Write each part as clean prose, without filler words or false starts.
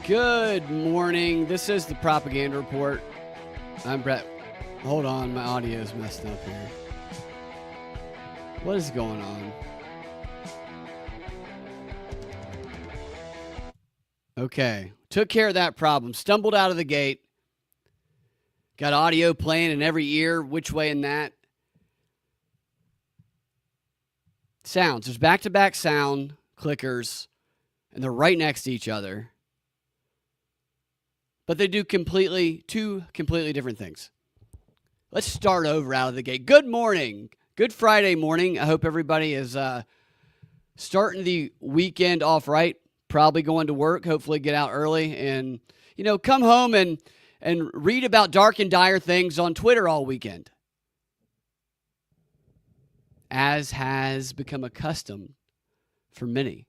Good morning. This is the Propaganda Report. I'm Brett. Hold on, my audio is messed up here. What is going on? Okay, took care of that problem. Stumbled out of the gate. Got audio playing in every ear, which way in that. Sounds. There's back-to-back sound clickers, and they're right next to each other. But they do two completely different things. Let's start over out of the gate. Good morning. Good Friday morning. I hope everybody is starting the weekend off right. Probably going to work. Hopefully get out early and, come home and read about dark and dire things on Twitter all weekend. As has become a custom for many.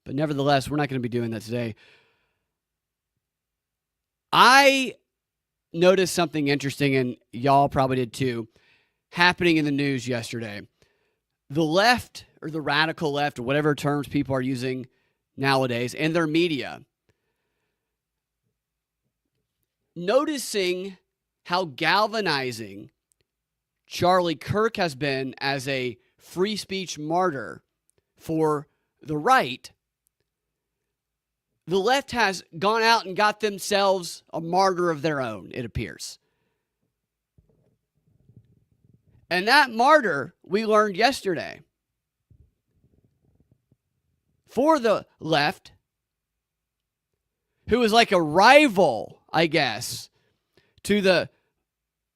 But nevertheless, we're not going to be doing that today. I noticed something interesting, and y'all probably did too, happening in the news yesterday. The left, or the radical left, or whatever terms people are using nowadays, and their media, noticing how galvanizing Charlie Kirk has been as a free speech martyr for the right. The left has gone out and got themselves a martyr of their own, it appears. And that martyr, we learned yesterday, for the left, who is like a rival, I guess, to the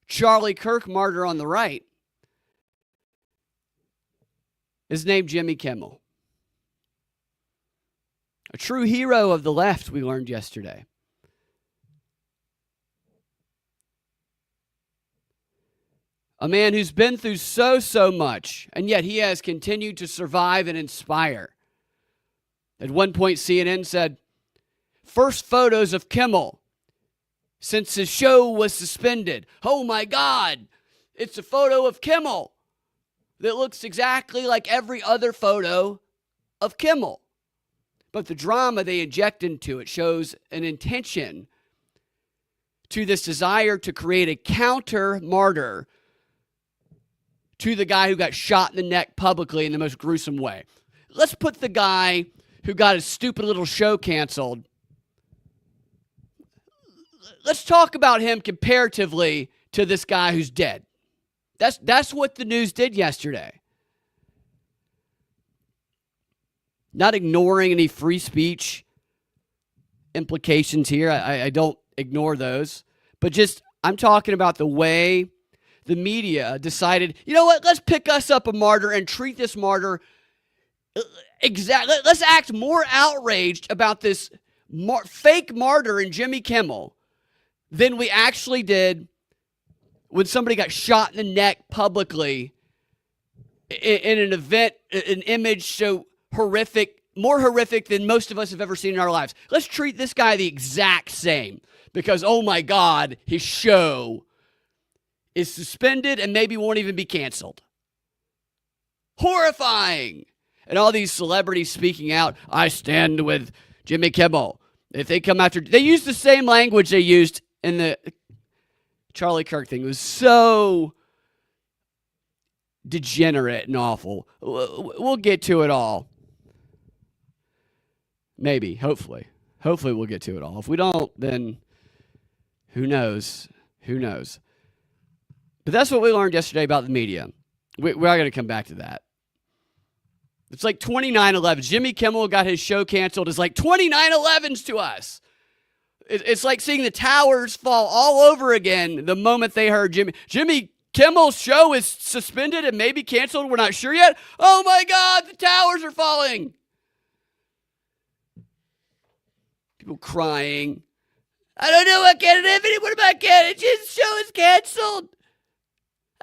Charlie Kirk martyr on the right, is named Jimmy Kimmel. A true hero of the left, we learned yesterday. A man who's been through so much, and yet he has continued to survive and inspire. At one point, CNN said, first photos of Kimmel since his show was suspended. Oh my God, it's a photo of Kimmel that looks exactly like every other photo of Kimmel. But the drama they inject into it shows an intention to this desire to create a counter martyr to the guy who got shot in the neck publicly in the most gruesome way. Let's put the guy who got his stupid little show canceled. Let's talk about him comparatively to this guy who's dead. That's what the news did yesterday. Not ignoring any free speech implications here. I don't ignore those. But just, I'm talking about the way the media decided, you know what, let's pick us up a martyr and treat this martyr exactly. Let's act more outraged about this fake martyr in Jimmy Kimmel than we actually did when somebody got shot in the neck publicly in an event, an image so horrific, more horrific than most of us have ever seen in our lives. Let's treat this guy the exact same because, oh my God, his show is suspended and maybe won't even be canceled. Horrifying. And all these celebrities speaking out, I stand with Jimmy Kimmel. If they come after, they use the same language they used in the Charlie Kirk thing. It was so degenerate and awful. We'll get to it all. Maybe, hopefully. Hopefully we'll get to it all. If we don't, then who knows? Who knows? But that's what we learned yesterday about the media. We're not going to come back to that. It's like 29/11. Jimmy Kimmel got his show canceled. It's like 29/11s to us. It's like seeing the towers fall all over again the moment they heard Jimmy Kimmel's show is suspended and maybe canceled. We're not sure yet. Oh my God, the towers are falling. People crying. I don't know what candidate. What about candidates' show is canceled?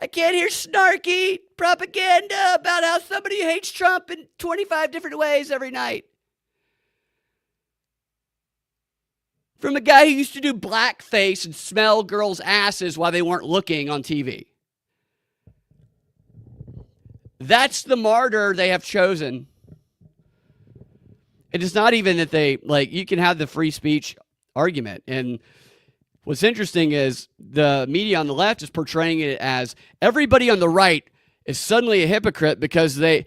I can't hear snarky propaganda about how somebody hates Trump in 25 different ways every night. From a guy who used to do blackface and smell girls' asses while they weren't looking on TV. That's the martyr they have chosen. It is not even that they, like, you can have the free speech argument. And what's interesting is the media on the left is portraying it as everybody on the right is suddenly a hypocrite because they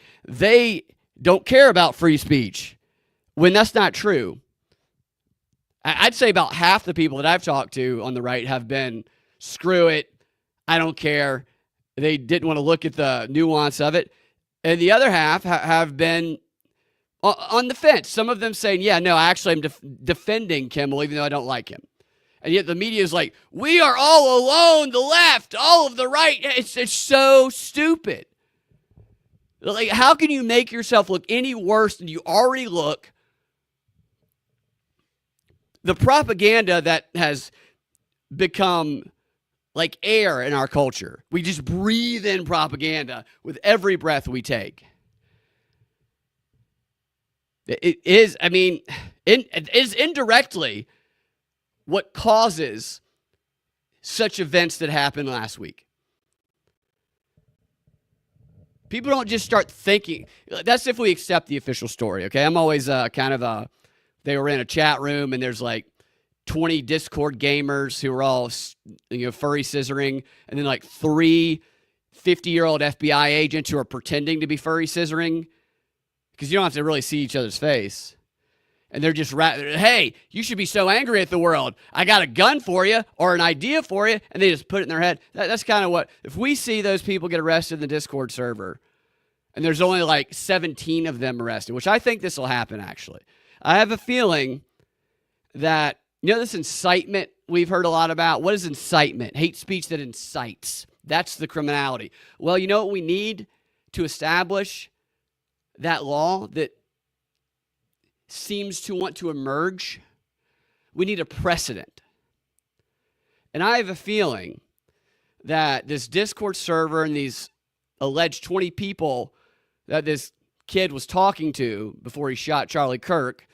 don't care about free speech, when that's not true. I'd say about half the people that I've talked to on the right have been, screw it, I don't care. They didn't want to look at the nuance of it. And the other half have been on the fence. Some of them saying, yeah, no, actually I'm defending Kimmel even though I don't like him. And yet the media is like, we are all alone, the left, all of the right. It's so stupid. Like, how can you make yourself look any worse than you already look? The propaganda that has become like air in our culture. We just breathe in propaganda with every breath we take. It is indirectly what causes such events that happened last week. People don't just start thinking. That's if we accept the official story, okay? I'm always they were in a chat room and there's like 20 Discord gamers who are all, furry scissoring, and then like 3 50-year-old FBI agents who are pretending to be furry scissoring because you don't have to really see each other's face. And they're just, hey, you should be so angry at the world. I got a gun for you or an idea for you, and they just put it in their head. That's kind of what, if we see those people get arrested in the Discord server, and there's only like 17 of them arrested, which I think this will happen actually. I have a feeling that, this incitement we've heard a lot about. What is incitement? Hate speech that incites. That's the criminality. Well, you know what we need to establish that law that seems to want to emerge? We need a precedent. And I have a feeling that this Discord server and these alleged 20 people that this kid was talking to before he shot Charlie Kirk,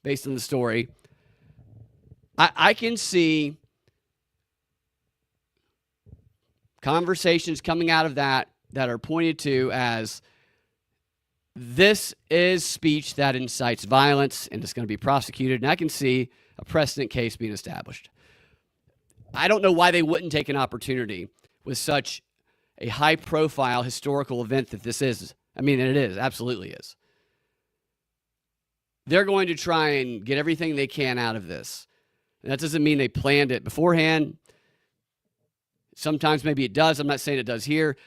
based on the story, I can see conversations coming out of that are pointed to as, this is speech that incites violence and it's going to be prosecuted. And I can see a precedent case being established. I don't know why they wouldn't take an opportunity with such a high-profile historical event that this is. I mean, it is, absolutely is. They're going to try and get everything they can out of this. And that doesn't mean they planned it beforehand. Sometimes maybe it does. I'm not saying it does here.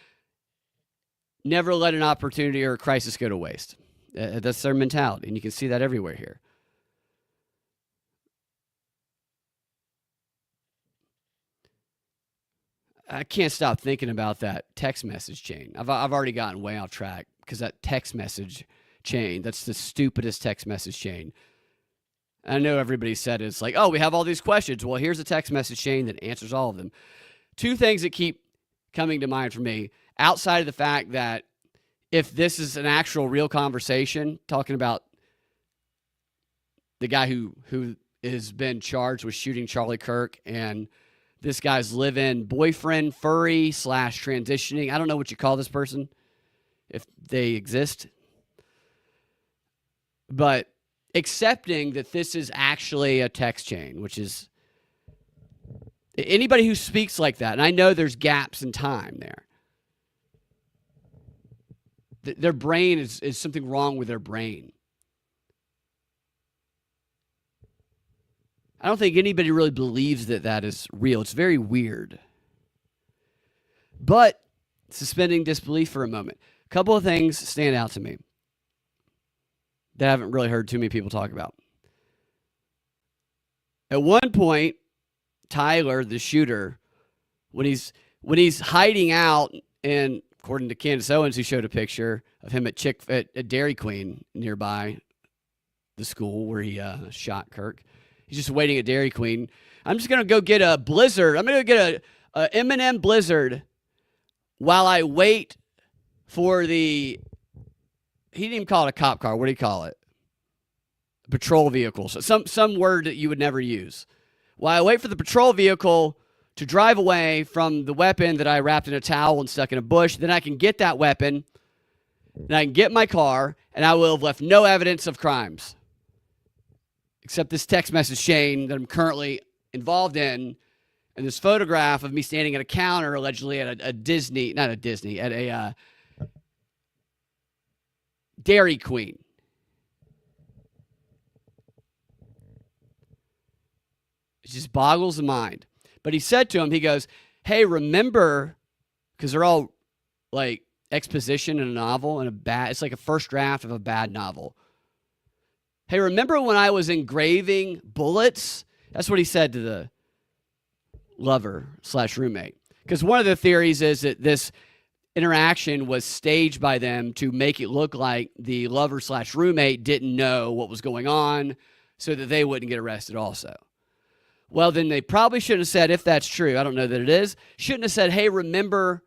Never let an opportunity or a crisis go to waste. That's their mentality, and you can see that everywhere here. I can't stop thinking about that text message chain. I've already gotten way off track because that text message chain, that's the stupidest text message chain. I know everybody said it's like, oh, we have all these questions. Well, here's a text message chain that answers all of them. 2 things that keep coming to mind for me, outside of the fact that if this is an actual real conversation, talking about the guy who has been charged with shooting Charlie Kirk and this guy's live-in boyfriend, furry / transitioning. I don't know what you call this person, if they exist. But accepting that this is actually a text chain, which is anybody who speaks like that, and I know there's gaps in time there. Their brain is something wrong with their brain. I don't think anybody really believes that is real. It's very weird. But suspending disbelief for a moment. A couple of things stand out to me that I haven't really heard too many people talk about. At one point, Tyler, the shooter, when he's hiding out, and according to Candace Owens, who showed a picture of him at Dairy Queen nearby the school where he shot Kirk. He's just waiting at Dairy Queen. I'm just going to go get a Blizzard. I'm going to get a M&M Blizzard while I wait for he didn't even call it a cop car. What do you call it? A patrol vehicle. So some word that you would never use. While I wait for the patrol vehicle to drive away from the weapon that I wrapped in a towel and stuck in a bush, then I can get that weapon, and I can get my car, and I will have left no evidence of crimes. except this text message chain that I'm currently involved in, and this photograph of me standing at a counter allegedly at a Disney, not a Disney, at a Dairy Queen. It just boggles the mind. But he said to him, he goes, hey, remember, because they're all like exposition in a novel and it's like a first draft of a bad novel. Hey, remember when I was engraving bullets? That's what he said to the lover/roommate. Because one of the theories is that this interaction was staged by them to make it look like the lover/roommate didn't know what was going on so that they wouldn't get arrested also. Well, then they probably shouldn't have said, if that's true, I don't know that it is, shouldn't have said, hey, remember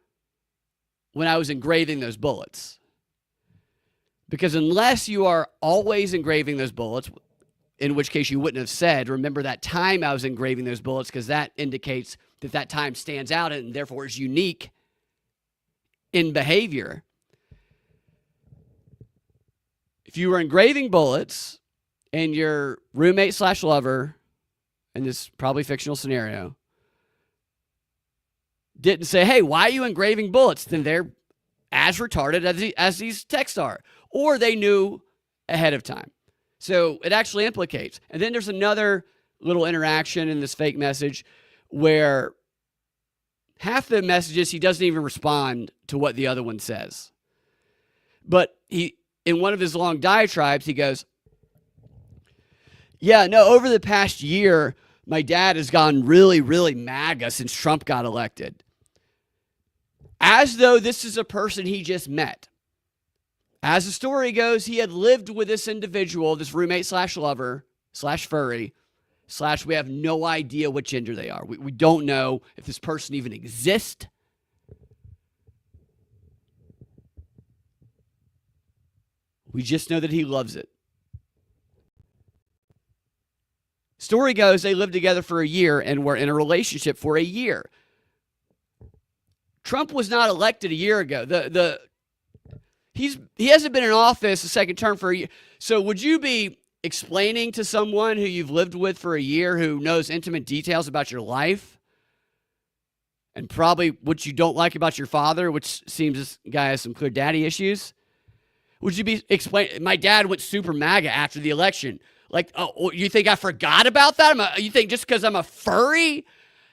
when I was engraving those bullets? Because unless you are always engraving those bullets, in which case you wouldn't have said, remember that time I was engraving those bullets, because that indicates that that time stands out and therefore is unique in behavior. If you were engraving bullets and your roommate/lover, in this probably fictional scenario, didn't say, hey, why are you engraving bullets? Then they're as retarded as these texts are. Or they knew ahead of time. So it actually implicates. And then there's another little interaction in this fake message where half the messages he doesn't even respond to what the other one says. But in one of his long diatribes, he goes, yeah, no, over the past year, my dad has gone really, really MAGA since Trump got elected. As though this is a person he just met. As the story goes, he had lived with this individual, this roommate/lover/furry, we have no idea what gender they are. We don't know if this person even exists. We just know that he loves it. Story goes, they lived together for a year and were in a relationship for a year. Trump was not elected a year ago. He hasn't been in office a second term for a year. So would you be explaining to someone who you've lived with for a year, who knows intimate details about your life, and probably what you don't like about your father, which seems this guy has some clear daddy issues? Would you be explaining, my dad went super MAGA after the election? Like, oh, you think I forgot about that? You think just because I'm a furry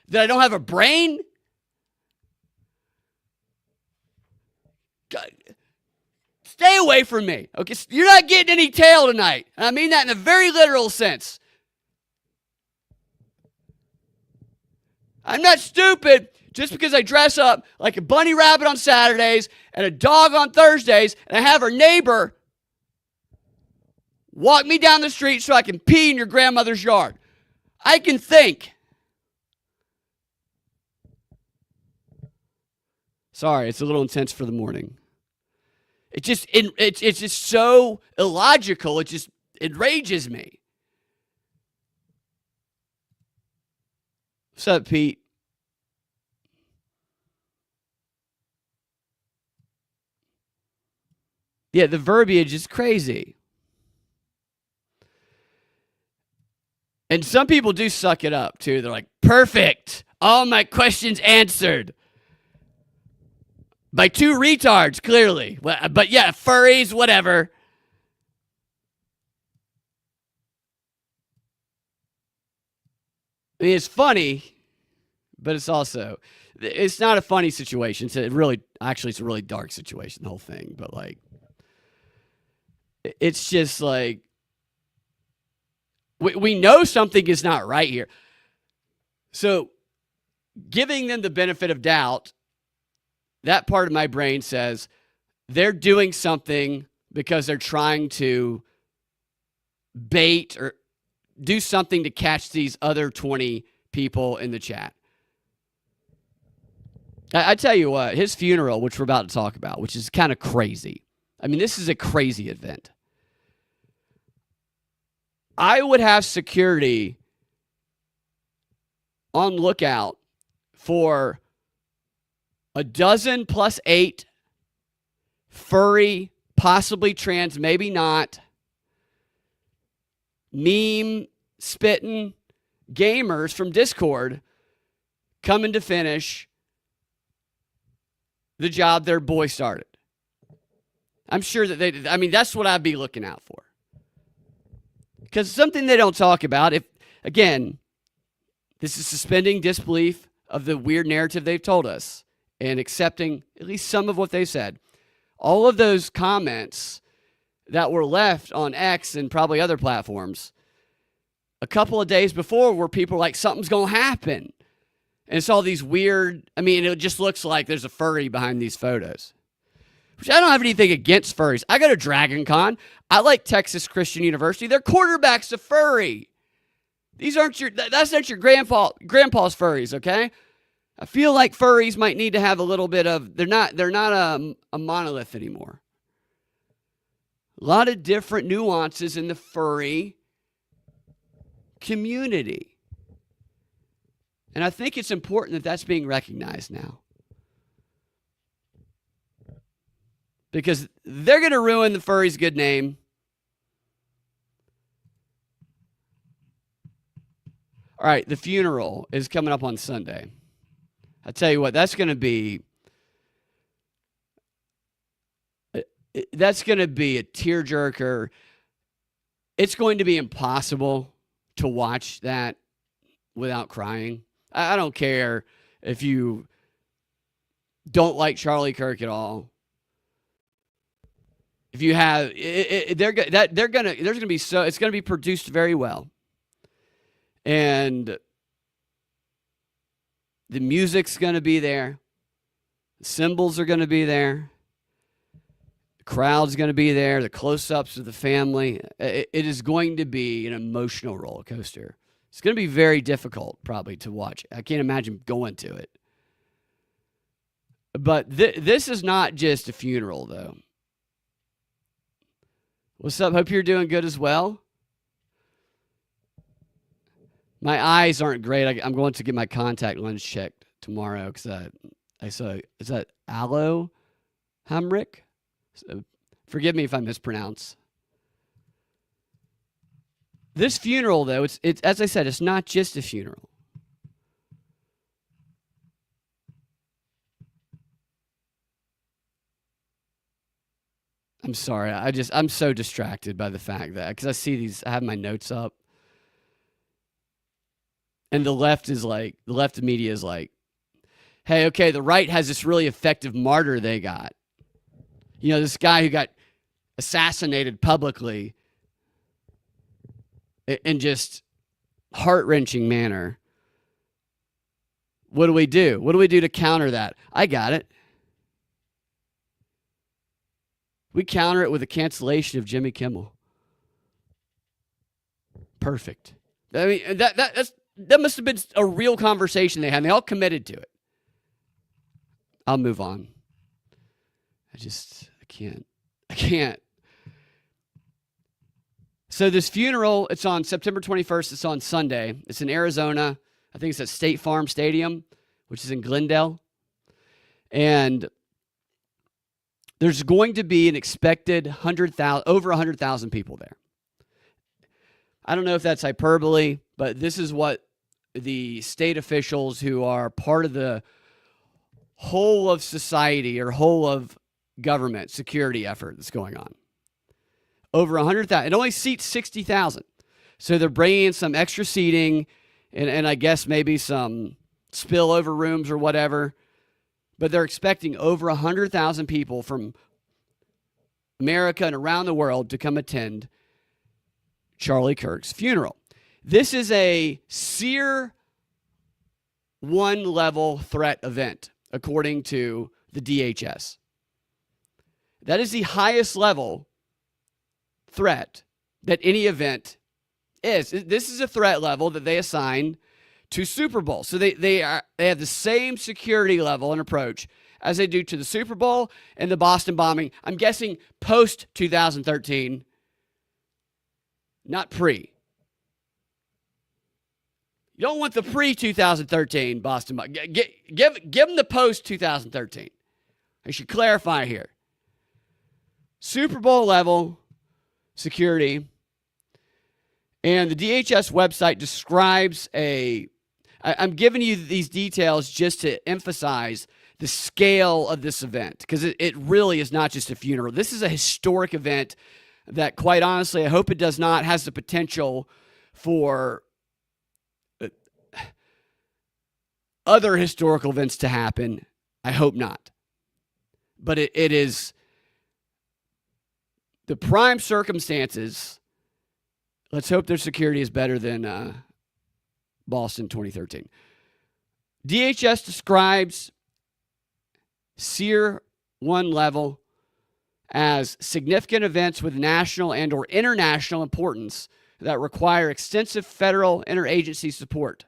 that I don't have a brain? God, stay away from me. Okay, you're not getting any tail tonight. And I mean that in a very literal sense. I'm not stupid just because I dress up like a bunny rabbit on Saturdays and a dog on Thursdays, and I have our neighbor walk me down the street so I can pee in your grandmother's yard. I can think. Sorry, it's a little intense for the morning. It's just so illogical. It just enrages me. What's up, Pete? Yeah, the verbiage is crazy. And some people do suck it up, too. They're like, perfect. All my questions answered. By two retards, clearly. But yeah, furries, whatever. I mean, it's funny, but it's also, it's not a funny situation. It's a really dark situation, the whole thing. But like, it's just like, we know something is not right here. So giving them the benefit of doubt, that part of my brain says they're doing something because they're trying to bait or do something to catch these other 20 people in the chat. I tell you what, his funeral, which we're about to talk about, which is kind of crazy. I mean, this is a crazy event. I would have security on lookout for a dozen plus 8 furry, possibly trans, maybe not, meme spitting gamers from Discord coming to finish the job their boy started. I'm sure that that's what I'd be looking out for. Because something they don't talk about, this is suspending disbelief of the weird narrative they've told us and accepting at least some of what they said. All of those comments that were left on X and probably other platforms a couple of days before where people were like, something's going to happen. And it's all these weird, it just looks like there's a furry behind these photos. Which I don't have anything against furries. I go to Dragon Con. I like Texas Christian University. Their quarterback's a furry. That's not your grandpa's furries, okay? I feel like furries might need to have a little bit of, they're not a monolith anymore. A lot of different nuances in the furry community. And I think it's important that that's being recognized now. Because they're going to ruin the furry's good name. All right, the funeral is coming up on Sunday. I tell you what, that's going to be a tearjerker. It's going to be impossible to watch that without crying. I don't care if you don't like Charlie Kirk at all. If you have, it's going to be produced very well. And the music's going to be there. The symbols are going to be there. The crowd's going to be there. The close-ups of the family. It is going to be an emotional roller coaster. It's going to be very difficult, probably, to watch. I can't imagine going to it. But this is not just a funeral, though. What's up? Hope you're doing good as well. My eyes aren't great. I'm going to get my contact lens checked tomorrow because I saw, is that Aloe Hamrick? So, forgive me if I mispronounce. This funeral, though, it's as I said, it's not just a funeral. I'm sorry. I'm so distracted by the fact that, because I have my notes up. And the left media is like, hey, okay, the right has this really effective martyr they got. This guy who got assassinated publicly in just heart-wrenching manner. What do we do? What do we do to counter that? I got it. We counter it with a cancellation of Jimmy Kimmel. Perfect. That must have been a real conversation they had. And they all committed to it. I'll move on. I can't. So this funeral, it's on September 21st. It's on Sunday. It's in Arizona. I think it's at State Farm Stadium, which is in Glendale. And there's going to be an expected over 100,000 people there. I don't know if that's hyperbole, but this is what the state officials who are part of the whole of society or whole of government security effort that's going on. Over 100,000. It only seats 60,000. So they're bringing in some extra seating and I guess maybe some spillover rooms or whatever. But they're expecting over 100,000 people from America and around the world to come attend Charlie Kirk's funeral. This is a Tier 1 level threat event, according to the DHS. That is the highest level threat that any event is. This is a threat level that they assign to Super Bowl. So they have the same security level and approach as they do to the Super Bowl and the Boston bombing. I'm guessing post 2013, not pre. You don't want the pre-2013 Boston bombing. Give them the post-2013. I should clarify here. Super Bowl level security. And the DHS website describes I'm giving you these details just to emphasize the scale of this event, because it really is not just a funeral. This is a historic event that, quite honestly, I hope it does not, has the potential for other historical events to happen. I hope not. But it is the prime circumstances. Let's hope their security is better than Boston 2013. DHS describes SEER 1 level as significant events with national and or international importance that require extensive federal interagency support.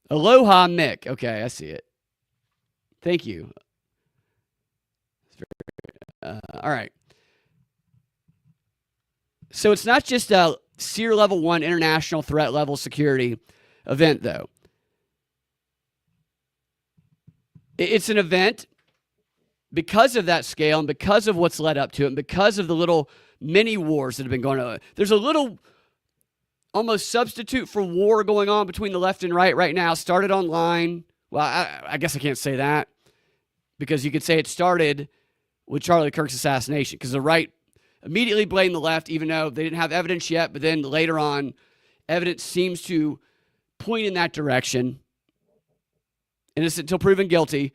Aloha, Mick. Okay, I see it. Thank you. All right. So it's not just a SEER level 1 international threat level security event, though. It's an event because of that scale and because of what's led up to it and because of the little mini wars that have been going on. There's a little almost substitute for war going on between the left and right now. Started online. Well, I guess I can't say that, because you could say it started with Charlie Kirk's assassination, because the right immediately blamed the left, even though they didn't have evidence yet. But then later on, evidence seems to point in that direction. Innocent until proven guilty.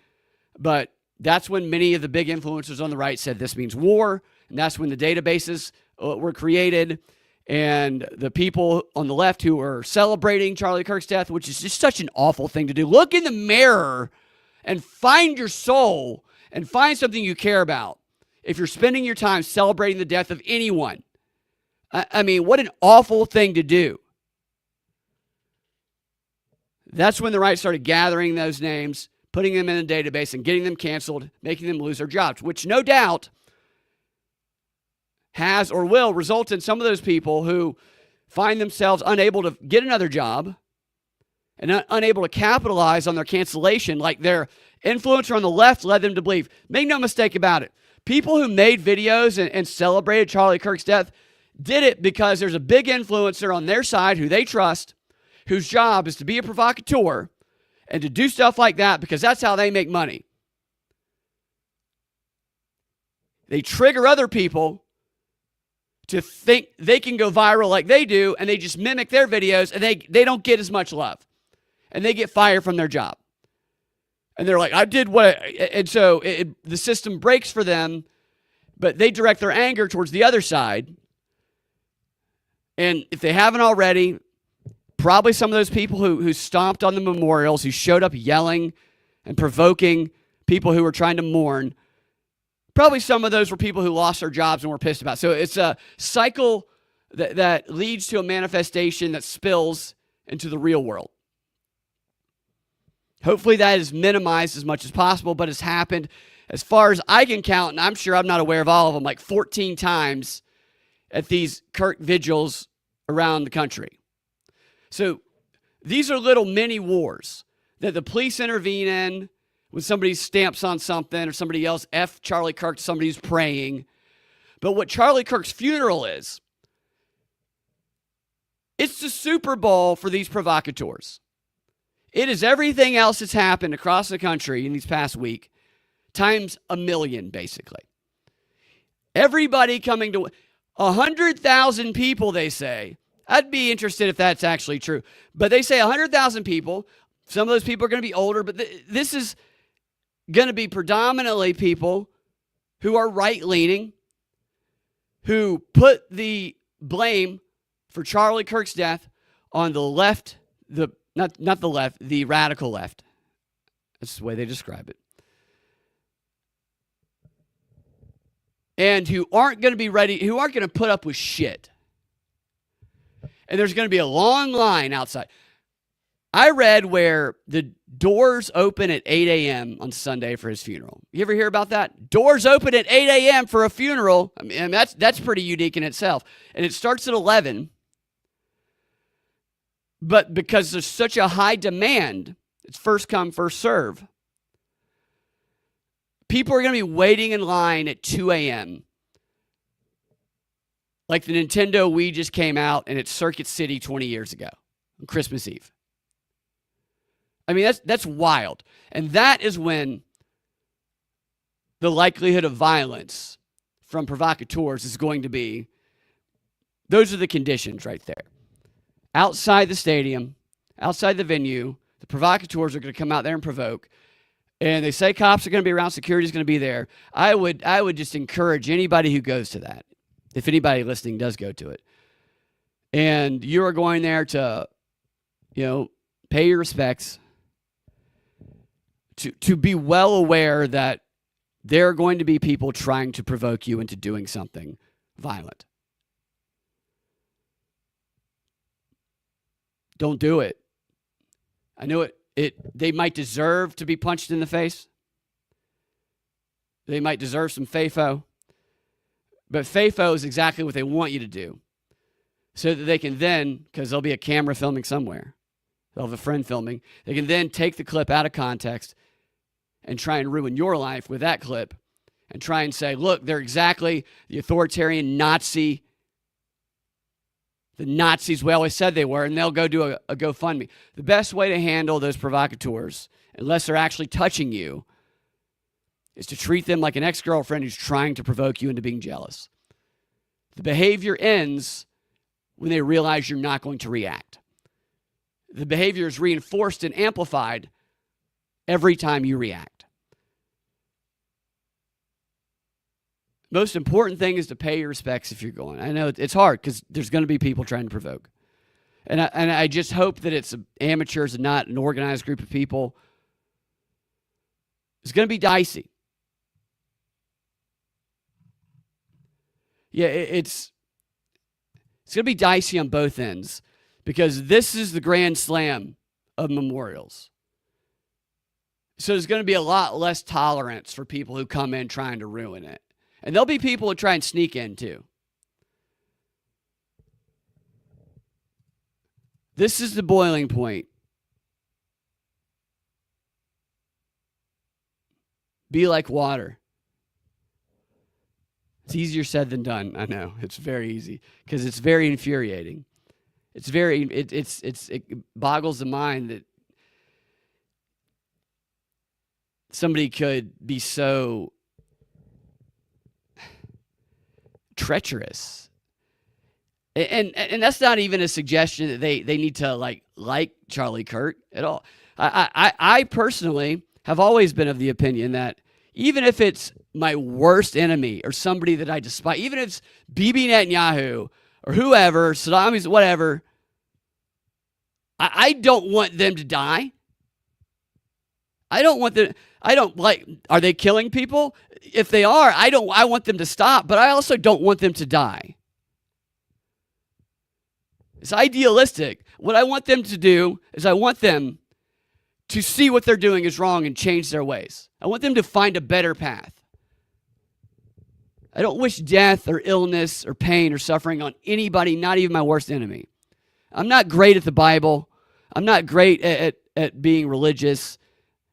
But that's when many of the big influencers on the right said this means war. And that's when the databases were created. And the people on the left who are celebrating Charlie Kirk's death, which is just such an awful thing to do. Look in the mirror and find your soul and find something you care about if you're spending your time celebrating the death of anyone. I mean, what an awful thing to do. That's when the right started gathering those names, putting them in a database and getting them canceled, making them lose their jobs, which no doubt has or will result in some of those people who find themselves unable to get another job and unable to capitalize on their cancellation, like their influencer on the left led them to believe. Make no mistake about it. People who made videos and celebrated Charlie Kirk's death did it because there's a big influencer on their side who they trust, whose job is to be a provocateur and to do stuff like that because that's how they make money. They trigger other people to think they can go viral like they do, and they just mimic their videos, and they don't get as much love. And they get fired from their job. And they're like, I did what... And so the system breaks for them, but they direct their anger towards the other side. And if they haven't already, probably some of those people who stomped on the memorials, who showed up yelling and provoking people who were trying to mourn, probably some of those were people who lost their jobs and were pissed about it. So it's a cycle that leads to a manifestation that spills into the real world. Hopefully that is minimized as much as possible, but it's happened, as far as I can count, and I'm sure I'm not aware of all of them, like 14 times at these Kirk vigils around the country. So these are little mini wars that the police intervene in when somebody stamps on something or somebody yells F Charlie Kirk to somebody who's praying. But what Charlie Kirk's funeral is, it's the Super Bowl for these provocateurs. It is everything else that's happened across the country in these past week, times a million, basically. Everybody coming to 100,000 people, they say. I'd be interested if that's actually true. But they say 100,000 people. Some of those people are going to be older, but this is going to be predominantly people who are right-leaning, who put the blame for Charlie Kirk's death on the left, not the left, the radical left. That's the way they describe it. And who aren't going to be ready, who aren't going to put up with shit. And there's going to be a long line outside. I read where the doors open at 8 a.m. on Sunday for his funeral. You ever hear about that? Doors open at 8 a.m. for a funeral. I mean, that's pretty unique in itself. And it starts at 11. But because there's such a high demand, it's first come, first serve. People are going to be waiting in line at 2 a.m. like the Nintendo Wii just came out and it's Circuit City 20 years ago on Christmas Eve. I mean, that's wild. And that is when the likelihood of violence from provocateurs is going to be, those are the conditions right there. Outside the stadium, outside the venue, the provocateurs are going to come out there and provoke. And they say cops are going to be around, security is going to be there. I would just encourage anybody who goes to that, if anybody listening does go to it, and you are going there to, pay your respects, to be well aware that there are going to be people trying to provoke you into doing something violent. Don't do it. I know they might deserve to be punched in the face. They might deserve some FAFO. But FAFO is exactly what they want you to do. So that they can then, because there'll be a camera filming somewhere, they'll have a friend filming, they can then take the clip out of context and try and ruin your life with that clip and try and say, look, they're exactly the authoritarian Nazi, the Nazis we always said they were, and they'll go do a GoFundMe. The best way to handle those provocateurs, unless they're actually touching you, is to treat them like an ex-girlfriend who's trying to provoke you into being jealous. The behavior ends when they realize you're not going to react. The behavior is reinforced and amplified every time you react. Most important thing is to pay your respects if you're going. I know it's hard because there's going to be people trying to provoke. And I just hope that it's amateurs and not an organized group of people. It's going to be dicey. Yeah, it's going to be dicey on both ends because this is the grand slam of memorials. So there's going to be a lot less tolerance for people who come in trying to ruin it. And there'll be people who try and sneak in too. This is the boiling point. Be like water. It's easier said than done. I know. It's very easy because it's very infuriating. It boggles the mind that somebody could be so treacherous. And that's not even a suggestion that they need to like Charlie Kirk at all. I personally have always been of the opinion that even if it's my worst enemy or somebody that I despise, even if it's Bibi Netanyahu or whoever, Saddam Hussein, whatever, I don't want them to die. Are they killing people? If they are, I want them to stop, but I also don't want them to die. It's idealistic. What I want them to do is I want them to see what they're doing is wrong and change their ways. I want them to find a better path. I don't wish death or illness or pain or suffering on anybody, not even my worst enemy. I'm not great at the Bible. I'm not great at being religious.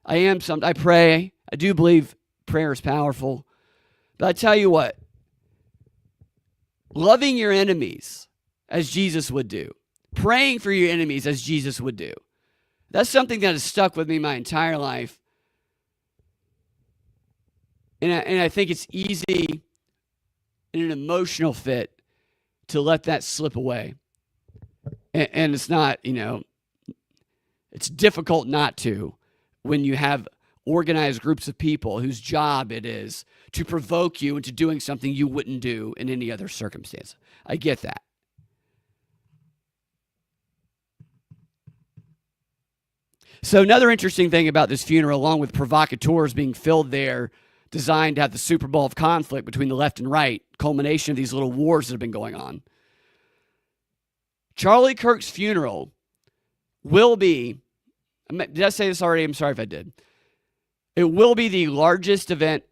I pray. I do believe prayer is powerful. But I tell you what, loving your enemies as Jesus would do, praying for your enemies as Jesus would do, that's something that has stuck with me my entire life. And I think it's easy in an emotional fit to let that slip away. And it's not, it's difficult not to when you have organized groups of people whose job it is to provoke you into doing something you wouldn't do in any other circumstance. I get that. So another interesting thing about this funeral, along with provocateurs being filled there, designed to have the Super Bowl of conflict between the left and right, culmination of these little wars that have been going on. Charlie Kirk's funeral will be, did I say this already? I'm sorry if I did. It will be the largest event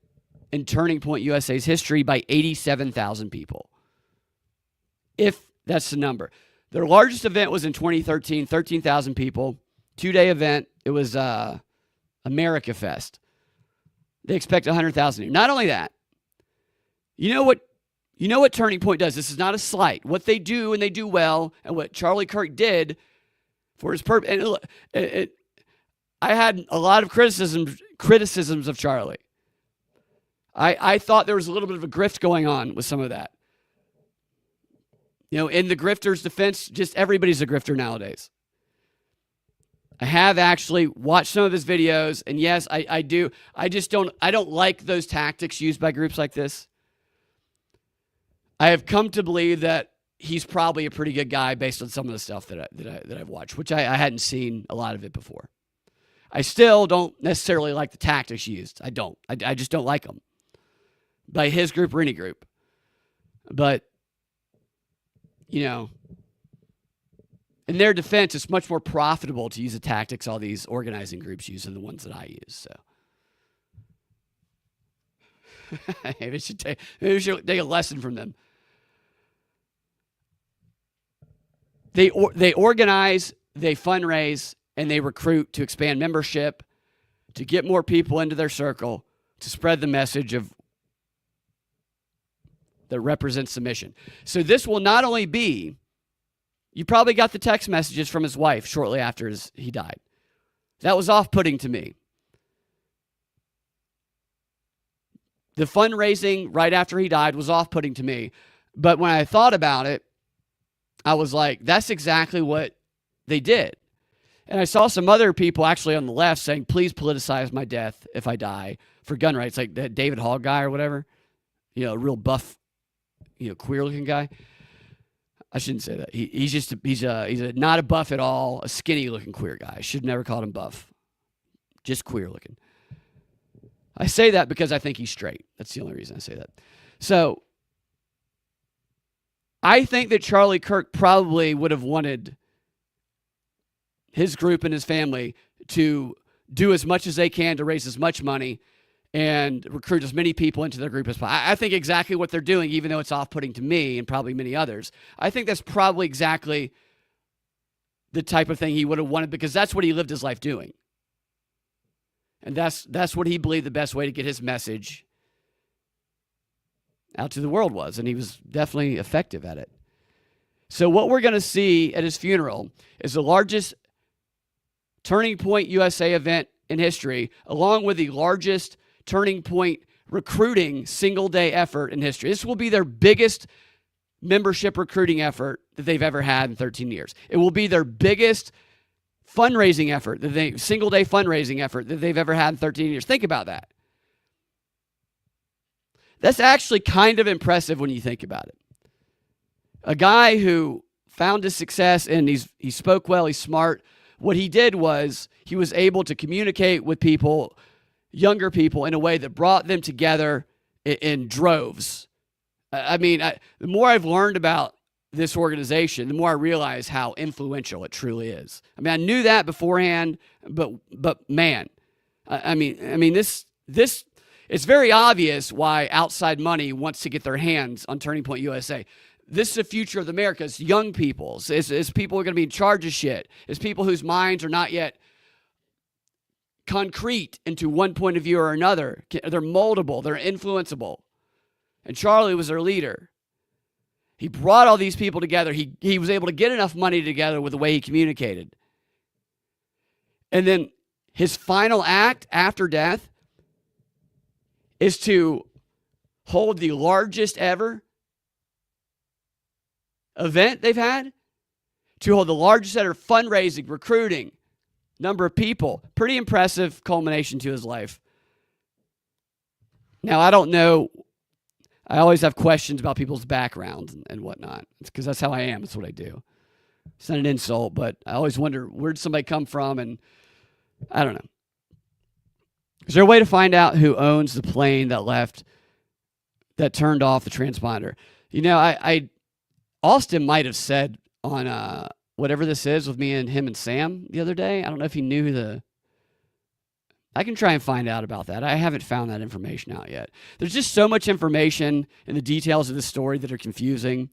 in Turning Point USA's history by 87,000 people. If that's the number. Their largest event was in 2013, 13,000 people. 2-day event. It was America Fest. They expect 100,000 a year. Not only that, you know what Turning Point does? This is not a slight. What they do, and they do well, and what Charlie Kirk did for his purpose. And I had a lot of criticisms of Charlie. I thought there was a little bit of a grift going on with some of that. In the grifter's defense, just everybody's a grifter nowadays. I have actually watched some of his videos, and yes, I do. I don't like those tactics used by groups like this. I have come to believe that he's probably a pretty good guy based on some of the stuff that I've watched, which I hadn't seen a lot of it before. I still don't necessarily like the tactics used. I don't. I just don't like them by his group or any group. But, in their defense, it's much more profitable to use the tactics all these organizing groups use than the ones that I use. So maybe we should take a lesson from them. They organize, they fundraise, and they recruit to expand membership, to get more people into their circle, to spread the message that represents the mission. So this will not only be, you probably got the text messages from his wife shortly after he died. That was off-putting to me. The fundraising right after he died was off-putting to me. But when I thought about it, I was like, that's exactly what they did. And I saw some other people actually on the left saying, please politicize my death if I die for gun rights, like that David Hogg guy or whatever. A real buff, queer-looking guy. I shouldn't say that. He's not a buff at all, a skinny-looking queer guy. I should have never called him buff. Just queer-looking. I say that because I think he's straight. That's the only reason I say that. So I think that Charlie Kirk probably would have wanted his group and his family to do as much as they can to raise as much money and recruit as many people into their group as possible. I think exactly what they're doing, even though it's off-putting to me and probably many others, I think that's probably exactly the type of thing he would have wanted, because that's what he lived his life doing. And that's what he believed the best way to get his message out to the world was, and he was definitely effective at it. So what we're going to see at his funeral is the largest Turning Point USA event in history, along with the largest Turning Point recruiting single-day effort in history. This will be their biggest membership recruiting effort that they've ever had in 13 years. It will be their biggest fundraising effort, single-day fundraising effort that they've ever had in 13 years. Think about that. That's actually kind of impressive when you think about it. A guy who found his success, and he spoke well, he's smart. What he did was he was able to communicate with people, younger people, in a way that brought them together in droves. The more I've learned about this organization, the more I realize how influential it truly is. I knew that beforehand, but man, this it's very obvious why outside money wants to get their hands on Turning Point USA. This is the future of America. It's young people. It's people who are going to be in charge of shit. It's people whose minds are not yet concrete into one point of view or another. They're moldable. They're influenceable. And Charlie was their leader. He brought all these people together. He was able to get enough money together with the way he communicated. And then his final act after death is to hold the largest ever event they've had, to hold the largest ever fundraising, recruiting, number of people. Pretty impressive culmination to his life. Now, I don't know. I always have questions about people's backgrounds and whatnot. It's because that's how I am. That's what I do. It's not an insult, but I always wonder, where'd somebody come from? And I don't know. Is there a way to find out who owns the plane that turned off the transponder? Austin might have said on whatever this is with me and him and Sam the other day. I don't know if he knew I can try and find out about that. I haven't found that information out yet. There's just so much information in the details of this story that are confusing.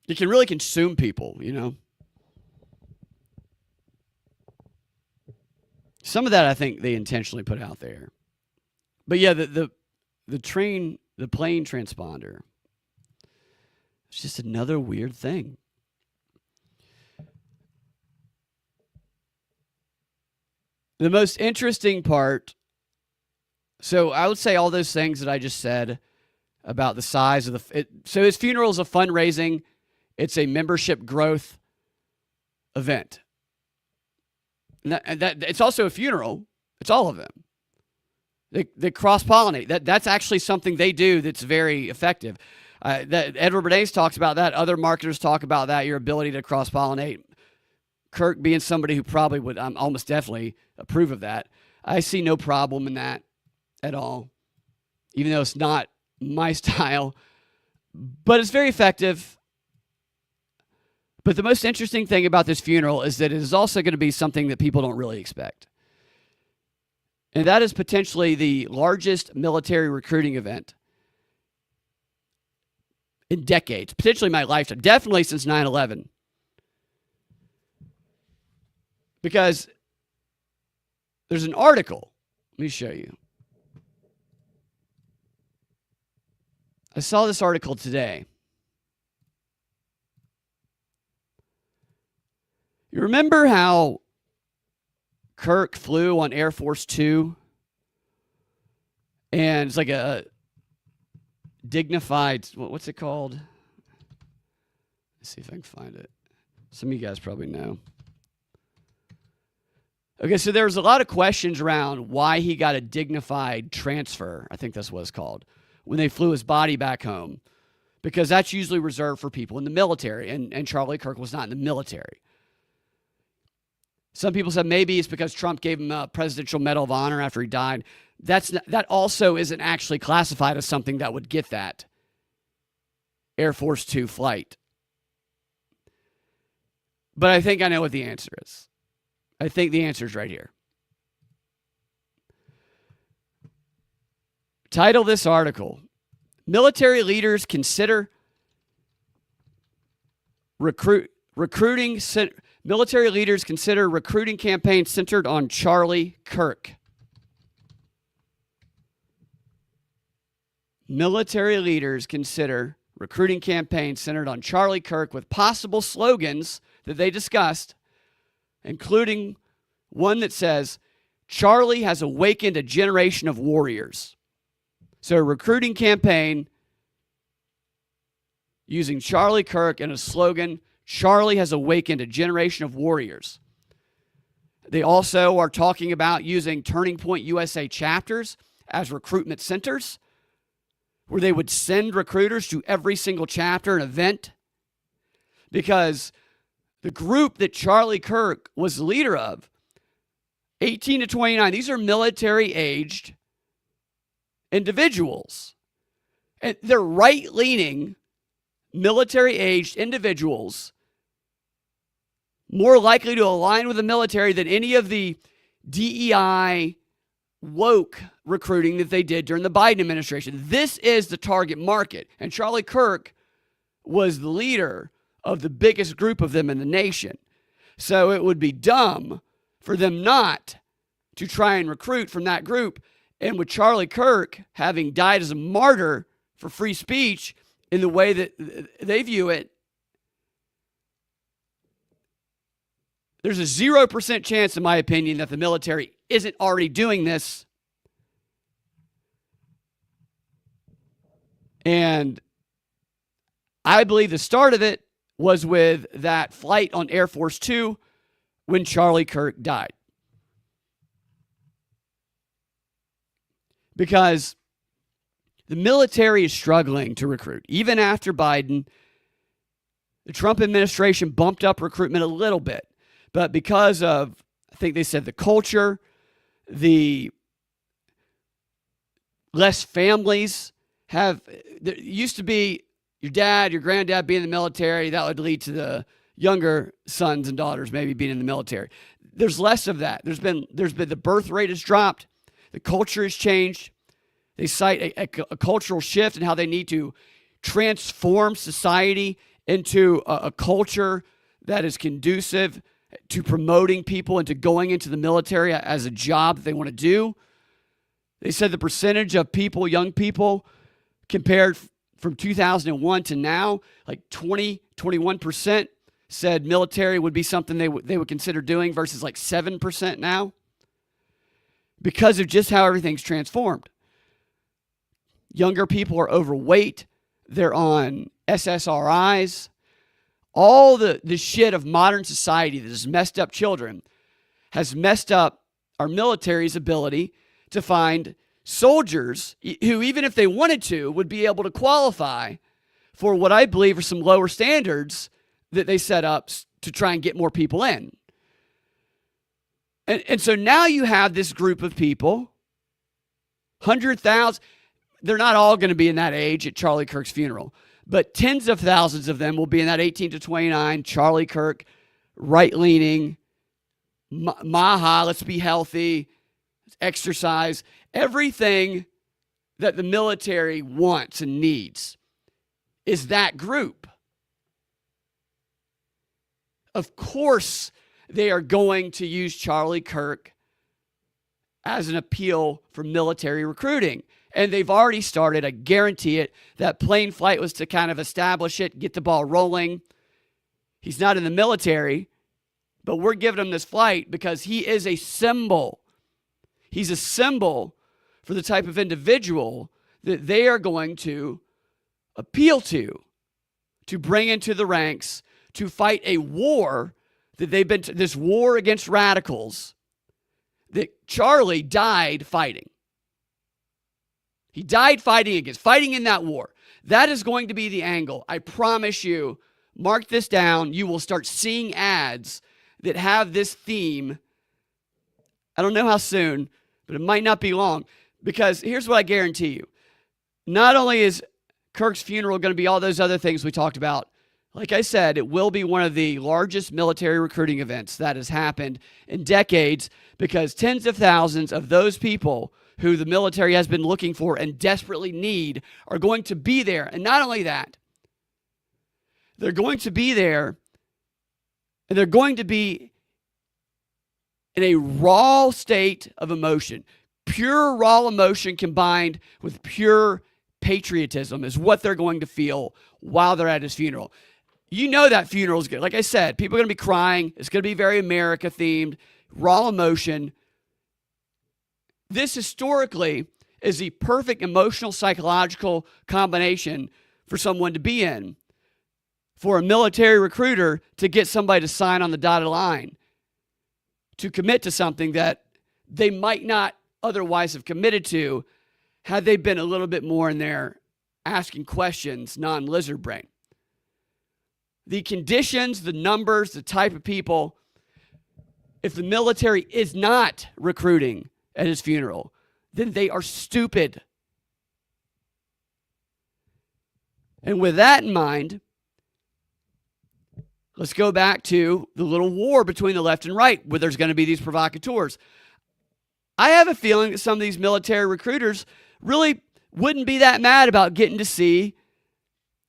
It can really consume people, Some of that I think they intentionally put out there. But yeah, the plane transponder. It's just another weird thing. The most interesting part, so I would say all those things that I just said about the size of so his funeral is a fundraising, it's a membership growth event. And that it's also a funeral. It's all of them. They cross-pollinate. That's actually something they do that's very effective. That Edward Bernays talks about that. Other marketers talk about that, your ability to cross-pollinate. Kirk being somebody who probably would almost definitely approve of that. I see no problem in that at all, even though it's not my style. But it's very effective. But the most interesting thing about this funeral is that it is also going to be something that people don't really expect. And that is potentially the largest military recruiting event in decades, potentially my lifetime, definitely since 9/11. Because there's an article. Let me show you. I saw this article today. You remember how Kirk flew on Air Force Two? And it's like a dignified, what's it called? Let's see if I can find it. Some of you guys probably know. Okay, so there was a lot of questions around why he got a dignified transfer. I think that's what it's called. When they flew his body back home. Because that's usually reserved for people in the military. And Charlie Kirk was not in the military. Some people said maybe it's because Trump gave him a Presidential Medal of Honor after he died. That also isn't actually classified as something that would get that Air Force Two flight. But I think I know what the answer is. I think the answer is right here. Title this article, Military Leaders Consider Military leaders consider recruiting campaign centered on Charlie Kirk. Military leaders consider recruiting campaign centered on Charlie Kirk with possible slogans that they discussed, including one that says, Charlie has awakened a generation of warriors. So a recruiting campaign using Charlie Kirk and a slogan, Charlie has awakened a generation of warriors. They also are talking about using Turning Point USA chapters as recruitment centers, where they would send recruiters to every single chapter and event. Because the group that Charlie Kirk was the leader of, 18 to 29, these are military-aged individuals. And they're right-leaning, military-aged individuals, more likely to align with the military than any of the DEI woke recruiting that they did during the Biden administration. This is the target market. And Charlie Kirk was the leader of the biggest group of them in the nation. So it would be dumb for them not to try and recruit from that group. And with Charlie Kirk having died as a martyr for free speech in the way that they view it, there's a 0% chance, in my opinion, that the military isn't already doing this. And I believe the start of it was with that flight on Air Force Two when Charlie Kirk died. Because the military is struggling to recruit. Even after Biden, the Trump administration bumped up recruitment a little bit. But because of, I think they said, the culture, the less families have, there used to be your dad, your granddad being in the military, that would lead to the younger sons and daughters maybe being in the military. There's less of that. There's been the birth rate has dropped. The culture has changed. They cite a cultural shift in how they need to transform society into a culture that is conducive to promoting people into going into the military as a job that they want to do. They said the percentage of people, young people, compared from 2001 to now, like 21% said military would be something they would consider doing versus like 7% now because of just how everything's transformed. Younger people are overweight. They're on SSRIs. All the shit of modern society that has messed up children has messed up our military's ability to find soldiers who, even if they wanted to, would be able to qualify for what I believe are some lower standards that they set up to try and get more people in. And so now you have this group of people, 100,000. They're not all going to be in that age at Charlie Kirk's funeral, but tens of thousands of them will be in that 18 to 29, Charlie Kirk, right-leaning, Maha, let's be healthy, exercise, everything that the military wants and needs is that group. Of course, they are going to use Charlie Kirk as an appeal for military recruiting. And they've already started, I guarantee it. That plane flight was to kind of establish it, get the ball rolling. He's not in the military, but we're giving him this flight because he is a symbol. He's a symbol for the type of individual that they are going to appeal to bring into the ranks, to fight a war that they've been, this war against radicals that Charlie died fighting. He died fighting in that war. That is going to be the angle. I promise you, mark this down. You will start seeing ads that have this theme. I don't know how soon, but it might not be long. Because here's what I guarantee you. Not only is Kirk's funeral going to be all those other things we talked about, like I said, it will be one of the largest military recruiting events that has happened in decades because tens of thousands of those people who the military has been looking for and desperately need are going to be there. And not only that, they're going to be there and they're going to be in a raw state of emotion. Pure raw emotion combined with pure patriotism is what they're going to feel while they're at his funeral. You know that funeral is good. Like I said, people are going to be crying. It's going to be very America themed, raw emotion. This historically is the perfect emotional, psychological combination for someone to be in. For a military recruiter to get somebody to sign on the dotted line, to commit to something that they might not otherwise have committed to had they been a little bit more in there asking questions, non-lizard brain. The conditions, the numbers, the type of people, if the military is not recruiting at his funeral, then they are stupid. And with that in mind, let's go back to the little war between the left and right where there's going to be these provocateurs. I have a feeling that some of these military recruiters really wouldn't be that mad about getting to see,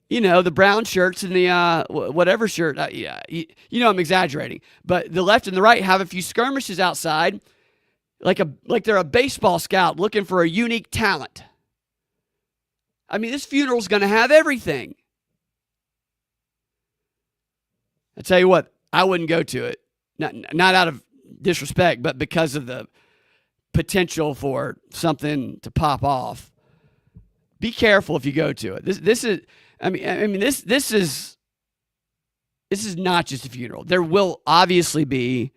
the brown shirts and the whatever shirt. I'm exaggerating. But the left and the right have a few skirmishes outside, like they're a baseball scout looking for a unique talent. I mean, this funeral's going to have everything. I tell you what, I wouldn't go to it. Not out of disrespect, but because of the potential for something to pop off. Be careful if you go to it. This is not just a funeral. There will obviously be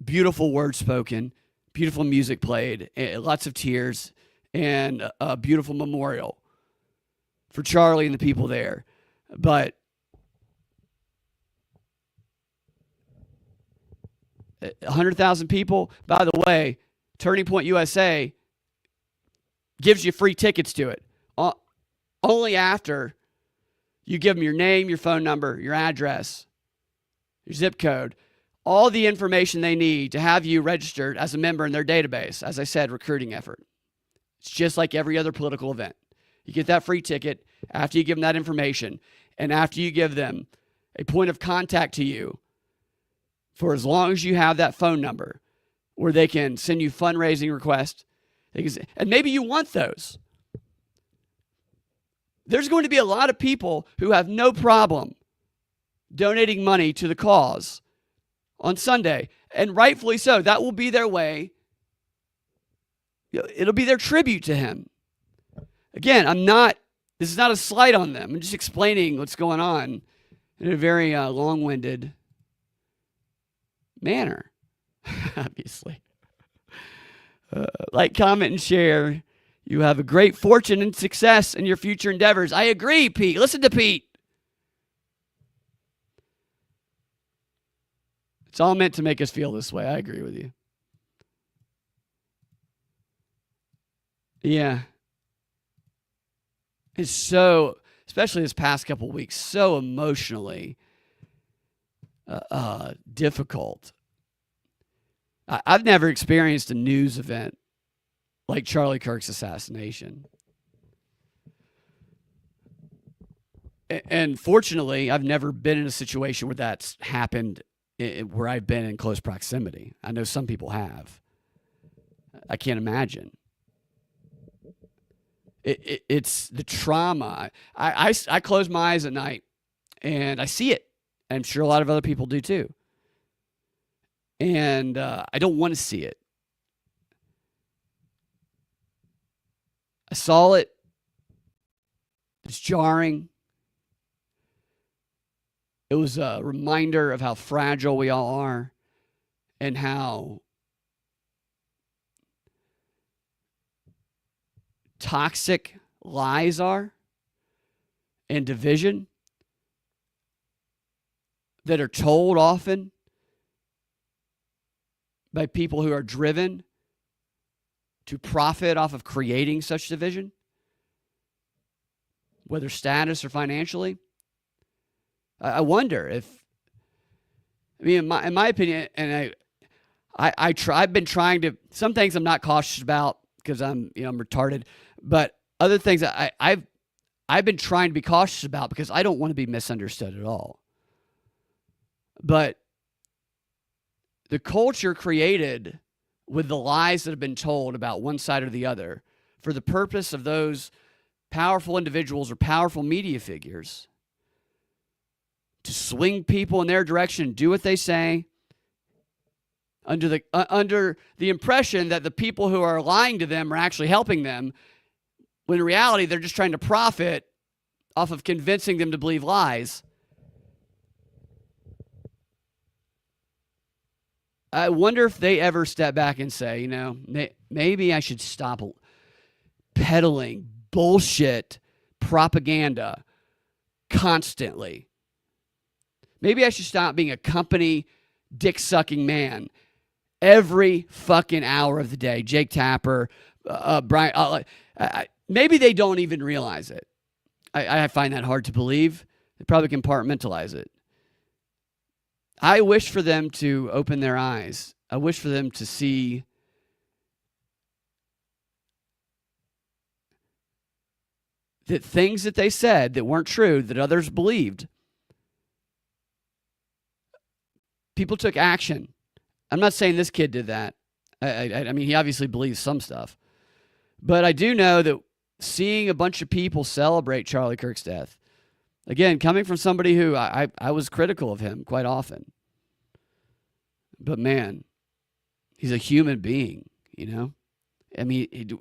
beautiful words spoken, beautiful music played, lots of tears, and a beautiful memorial for Charlie and the people there. But 100,000 people, by the way, Turning Point USA gives you free tickets to it. Only after you give them your name, your phone number, your address, your zip code, all the information they need to have you registered as a member in their database. As I said, recruiting effort. It's just like every other political event. You get that free ticket after you give them that information and after you give them a point of contact to you for as long as you have that phone number where they can send you fundraising requests. And maybe you want those. There's going to be a lot of people who have no problem donating money to the cause on Sunday, and rightfully so. That will be their way. It'll be their tribute to him. Again, this is not a slight on them. I'm just explaining what's going on in a very long-winded manner, obviously. Like, comment, and share. You have a great fortune and success in your future endeavors. I agree, Pete. Listen to Pete. It's all meant to make us feel this way. I agree with you. Yeah. It's so, especially this past couple of weeks, so emotionally difficult. I've never experienced a news event like Charlie Kirk's assassination. And fortunately, I've never been in a situation where that's happened where I've been in close proximity. I know some people have. I can't imagine. It's the trauma. I close my eyes at night and I see it. I'm sure a lot of other people do too. And I don't want to see it. I saw it. It's jarring. It was a reminder of how fragile we all are and how toxic lies are and division that are told often by people who are driven to profit off of creating such division, whether status or financially. I wonder if, in my opinion, and I've been trying to, some things I'm not cautious about because I'm retarded, but other things I've been trying to be cautious about because I don't want to be misunderstood at all. But the culture created with the lies that have been told about one side or the other for the purpose of those powerful individuals or powerful media figures to swing people in their direction and do what they say under the impression that the people who are lying to them are actually helping them, when in reality they're just trying to profit off of convincing them to believe lies. I wonder if they ever step back and say, maybe I should stop peddling bullshit propaganda constantly. Maybe I should stop being a company dick-sucking man every fucking hour of the day. Jake Tapper, Brian. Maybe they don't even realize it. I find that hard to believe. They probably compartmentalize it. I wish for them to open their eyes. I wish for them to see that things that they said that weren't true, that others believed, people took action. I'm not saying this kid did that. I mean, he obviously believes some stuff. But I do know that seeing a bunch of people celebrate Charlie Kirk's death, again, coming from somebody who I was critical of him quite often. But man, he's a human being, I mean,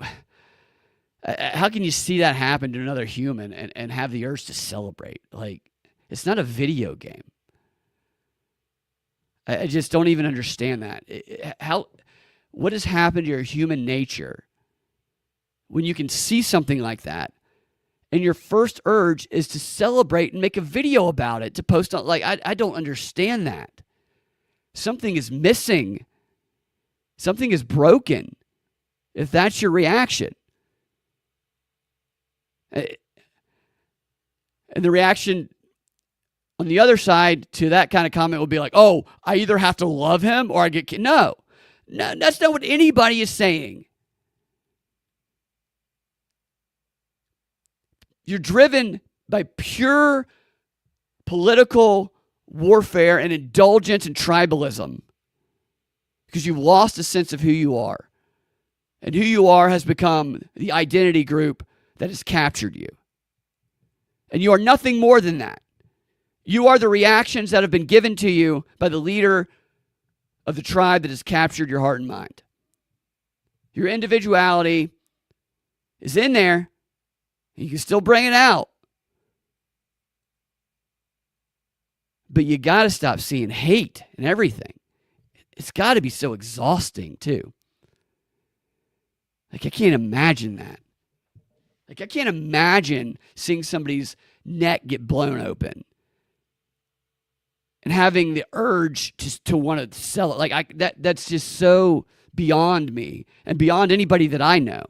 how can you see that happen to another human and have the urge to celebrate? Like, it's not a video game. I just don't even understand that. What has happened to your human nature when you can see something like that and your first urge is to celebrate and make a video about it to post on? Like, I don't understand that. Something is missing. Something is broken if that's your reaction. And the reaction on the other side to that kind of comment would be like, oh, I either have to love him or I get... No, that's not what anybody is saying. You're driven by pure political warfare and indulgence and tribalism because you've lost a sense of who you are. And who you are has become the identity group that has captured you. And you are nothing more than that. You are the reactions that have been given to you by the leader of the tribe that has captured your heart and mind. Your individuality is in there. You can still bring it out. But you got to stop seeing hate in everything. It's got to be so exhausting, too. Like, I can't imagine that. Like, I can't imagine seeing somebody's neck get blown open and having the urge to want to sell it. Like, that's just so beyond me and beyond anybody that I know.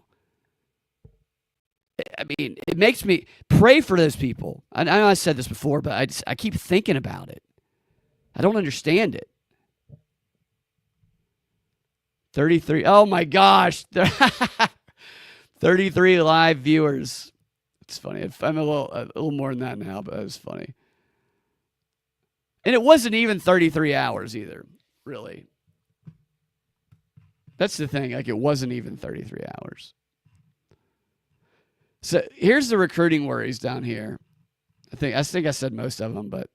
I mean, it makes me pray for those people. I know I said this before, but I keep thinking about it. I don't understand it. 33. Oh my gosh. 33 live viewers. It's funny. I'm a little more than that now, but it was funny. And it wasn't even 33 hours either, really. That's the thing. Like, it wasn't even 33 hours. So here's the recruiting worries down here. I think I said most of them, but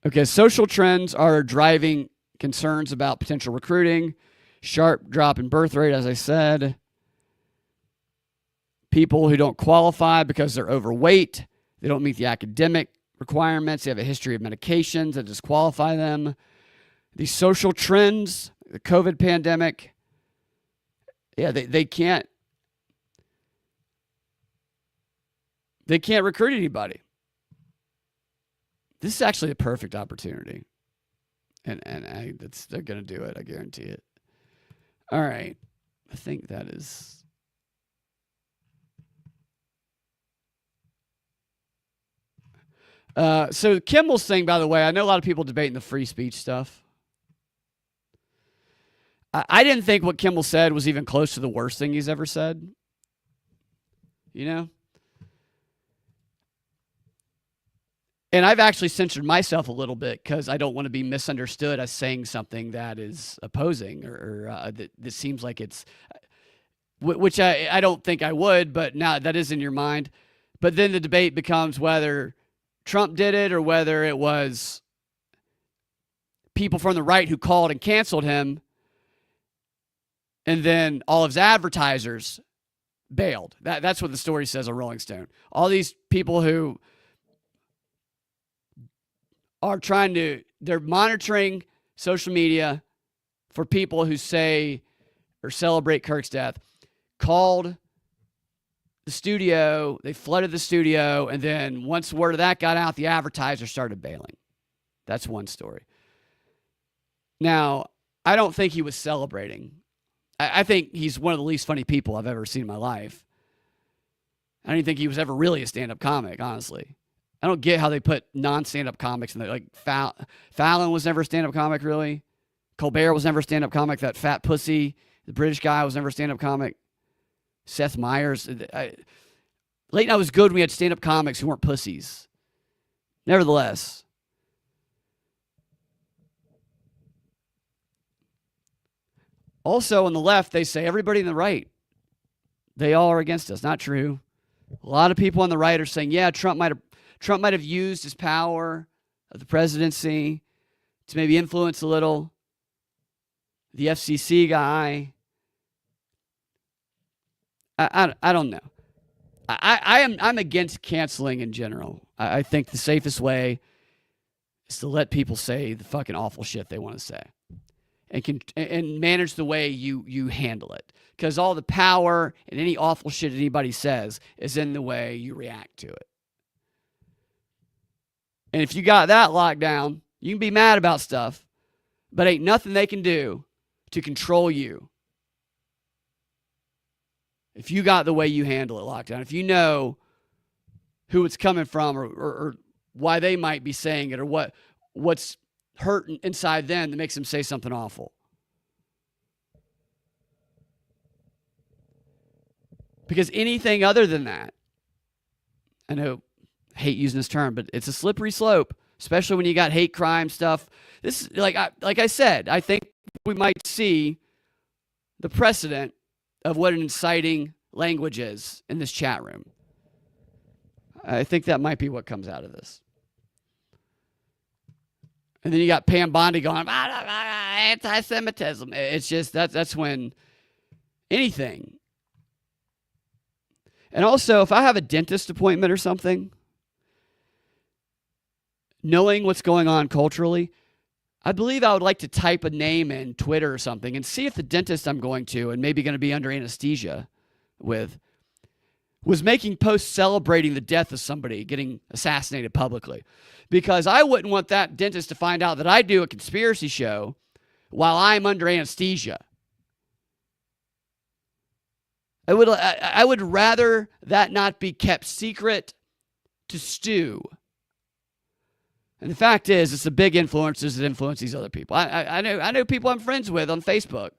okay. Social trends are driving concerns about potential recruiting. Sharp drop in birth rate, as I said. People who don't qualify because they're overweight. They don't meet the academic requirements. They have a history of medications that disqualify them. These social trends, the COVID pandemic. Yeah, they can't recruit anybody. This is actually a perfect opportunity. And they're going to do it. I guarantee it. All right. I think that is. So Kimmel's thing, by the way, I know a lot of people debating the free speech stuff. I didn't think what Kimmel said was even close to the worst thing he's ever said. You know? And I've actually censored myself a little bit because I don't want to be misunderstood as saying something that is opposing or that seems like it's, which I don't think I would, but now that is in your mind. But then the debate becomes whether Trump did it or whether it was people from the right who called and canceled him. And then all of his advertisers bailed. That's what the story says on Rolling Stone. All these people who are they're monitoring social media for people who say or celebrate Kirk's death, called the studio, they flooded the studio, and then once word of that got out, the advertisers started bailing. That's one story. Now, I don't think he was celebrating. I think he's one of the least funny people I've ever seen in my life. I don't even think he was ever really a stand-up comic, honestly. I don't get how they put non-stand-up comics in there. Like Fallon was never a stand-up comic, really. Colbert was never a stand-up comic. That fat pussy, the British guy, was never a stand-up comic. Seth Meyers. Late night was good when we had stand-up comics who weren't pussies. Nevertheless. Also, on the left, they say everybody on the right, they all are against us. Not true. A lot of people on the right are saying, yeah, Trump might have used his power of the presidency to maybe influence a little. The FCC guy. I don't know. I'm against canceling in general. I think the safest way is to let people say the fucking awful shit they want to say. And manage the way you handle it. Because all the power and any awful shit anybody says is in the way you react to it. And if you got that locked down, you can be mad about stuff, but ain't nothing they can do to control you. If you got the way you handle it locked down, if you know who it's coming from or why they might be saying it or what's hurt inside them that makes them say something awful. Because anything other than that, I know hate using this term, but it's a slippery slope, especially when you got hate crime stuff. This, like I said, I think we might see the precedent of what an inciting language is in this chat room. I think that might be what comes out of this. And then you got Pam Bondi going, anti-Semitism. It's just, that's when anything. And also, if I have a dentist appointment or something, knowing what's going on culturally, I believe I would like to type a name in Twitter or something and see if the dentist I'm going to and maybe going to be under anesthesia with was making posts celebrating the death of somebody getting assassinated publicly. Because I wouldn't want that dentist to find out that I do a conspiracy show while I'm under anesthesia. I would rather that not be kept secret to stew. And the fact is, it's the big influencers that influence these other people. I know people I'm friends with on Facebook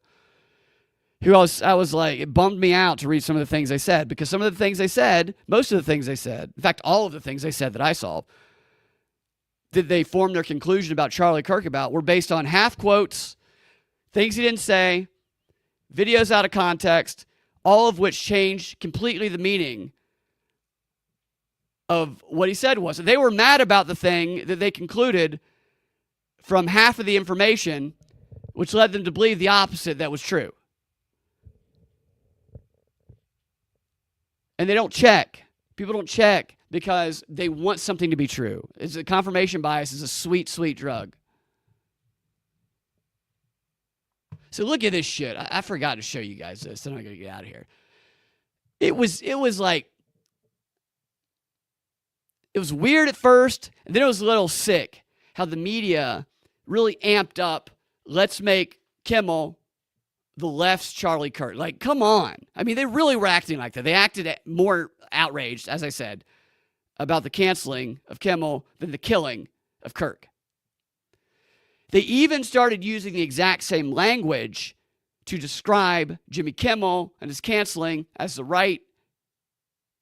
who I was like, it bummed me out to read some of the things they said, because some of the things they said, most of the things they said, in fact, all of the things they said that I saw, that they formed their conclusion about Charlie Kirk about, were based on half quotes, things he didn't say, videos out of context, all of which changed completely the meaning of what he said was. They were mad about the thing that they concluded from half of the information, which led them to believe the opposite that was true. And they don't check. People don't check because they want something to be true. It's a confirmation bias is a sweet, sweet drug. So look at this shit. I forgot to show you guys this. Then I'm going to get out of here. It was like, it was weird at first, and then it was a little sick how the media really amped up, let's make Kimmel the left's Charlie Kirk. Like, come on. I mean, they really were acting like that. They acted more outraged, as I said, about the canceling of Kimmel than the killing of Kirk. They even started using the exact same language to describe Jimmy Kimmel and his canceling as the right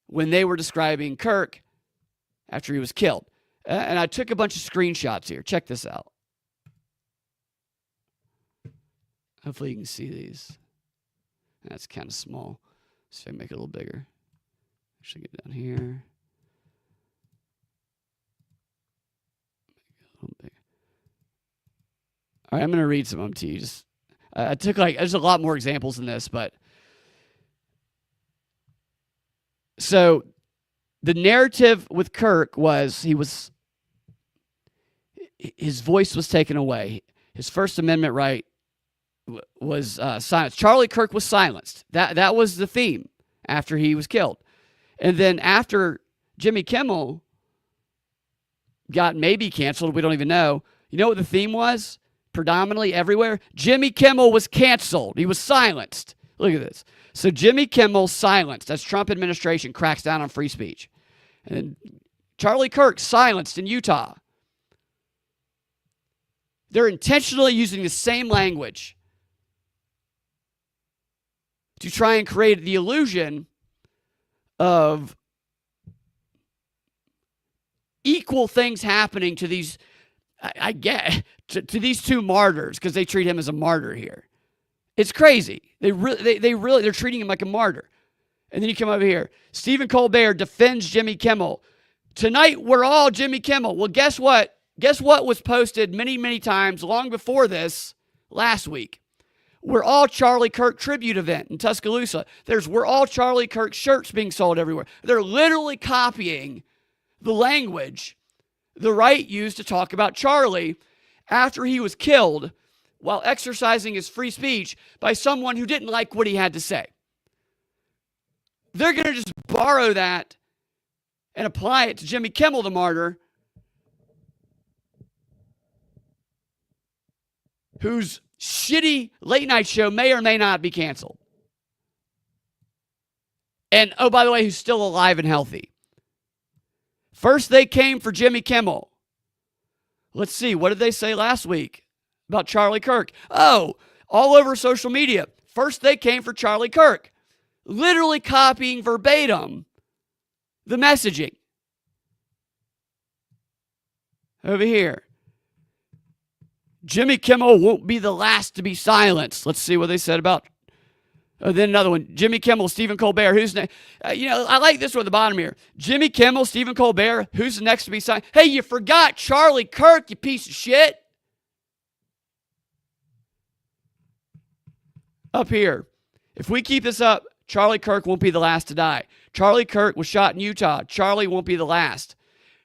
when they were describing Kirk after he was killed. And I took a bunch of screenshots here. Check this out. Hopefully you can see these. That's kind of small. So I make it a little bigger. Actually get down here. Make it a little bigger. All right, I'm going to read some of them to you. Just, I took there's a lot more examples than this, but. So the narrative with Kirk was his voice was taken away. His First Amendment right was silenced. Charlie Kirk was silenced. That was the theme after he was killed. And then after Jimmy Kimmel got maybe canceled, we don't even know. You know what the theme was? Predominantly everywhere. Jimmy Kimmel was canceled. He was silenced. Look at this. So Jimmy Kimmel silenced as Trump administration cracks down on free speech. And Charlie Kirk silenced in Utah. They're intentionally using the same language to try and create the illusion of equal things happening to these, I get, to these two martyrs, because they treat him as a martyr here. It's crazy. They're treating him like a martyr. And then you come over here. Stephen Colbert defends Jimmy Kimmel. Tonight, we're all Jimmy Kimmel. Well, guess what? Guess what was posted many, many times long before this last week? We're all Charlie Kirk tribute event in Tuscaloosa. We're all Charlie Kirk shirts being sold everywhere. They're literally copying the language the right used to talk about Charlie after he was killed while exercising his free speech by someone who didn't like what he had to say. They're going to just borrow that and apply it to Jimmy Kimmel, the martyr, whose shitty late night show may or may not be canceled. And, oh, by the way, who's still alive and healthy. First, they came for Jimmy Kimmel. Let's see, what did they say last week about Charlie Kirk? Oh, all over social media. First, they came for Charlie Kirk. Literally copying verbatim the messaging. Over here. Jimmy Kimmel won't be the last to be silenced. Let's see what they said about. Then another one. Jimmy Kimmel, Stephen Colbert. Who's next? I like this one at the bottom here. Jimmy Kimmel, Stephen Colbert. Who's the next to be silenced? Hey, you forgot Charlie Kirk, you piece of shit. Up here. If we keep this up, Charlie Kirk won't be the last to die. Charlie Kirk was shot in Utah. Charlie won't be the last.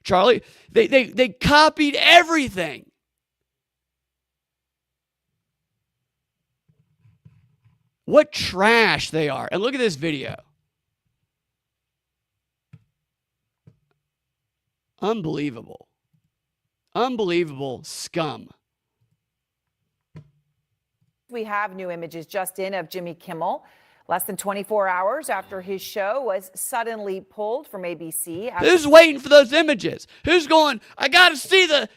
Charlie, they copied everything. What trash they are. And look at this video. Unbelievable. Unbelievable scum. We have new images just in of Jimmy Kimmel less than 24 hours after his show was suddenly pulled from ABC. Who's waiting for those images? Who's going, I got to see the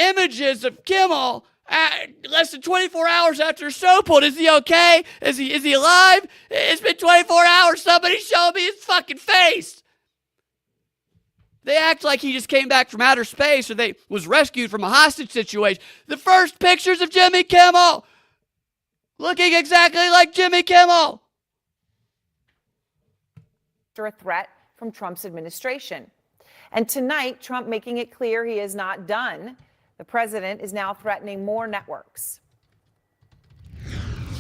images of Kimmel less than 24 hours after his show pulled? Is he okay? Is he alive? It's been 24 hours. Somebody show me his fucking face. They act like he just came back from outer space or they was rescued from a hostage situation. The first pictures of Jimmy Kimmel looking exactly like Jimmy Kimmel. After a threat from Trump's administration. And tonight, Trump making it clear he is not done. The president is now threatening more networks.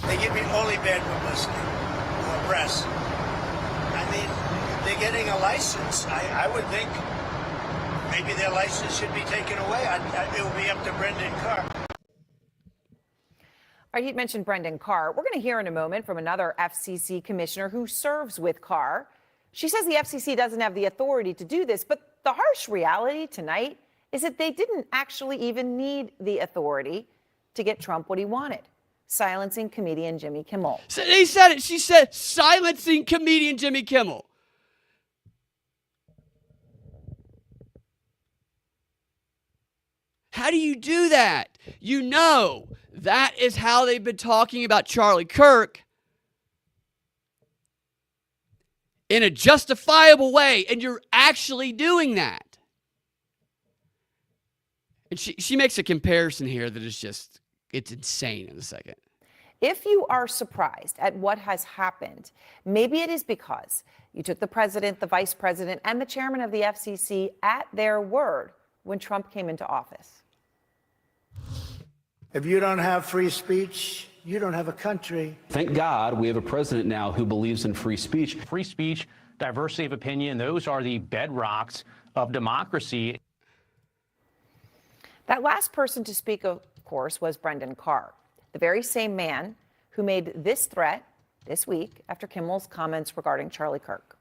They give me only bad publicity or press. I mean, they're getting a license. I would think maybe their license should be taken away. It will be up to Brendan Carr. All right, he mentioned Brendan Carr. We're going to hear in a moment from another FCC commissioner who serves with Carr. She says the FCC doesn't have the authority to do this, but the harsh reality tonight is that they didn't actually even need the authority to get Trump what he wanted, silencing comedian Jimmy Kimmel. So they said it. She said silencing comedian Jimmy Kimmel. How do you do that? You know, that is how they've been talking about Charlie Kirk in a justifiable way, and you're actually doing that. And she makes a comparison here that is just, it's insane in a second. If you are surprised at what has happened, maybe it is because you took the president, the vice president, and the chairman of the FCC at their word when Trump came into office. If you don't have free speech, you don't have a country. Thank God we have a president now who believes in free speech. Free speech, diversity of opinion, those are the bedrocks of democracy. That last person to speak, of course, was Brendan Carr, the very same man who made this threat this week after Kimmel's comments regarding Charlie Kirk.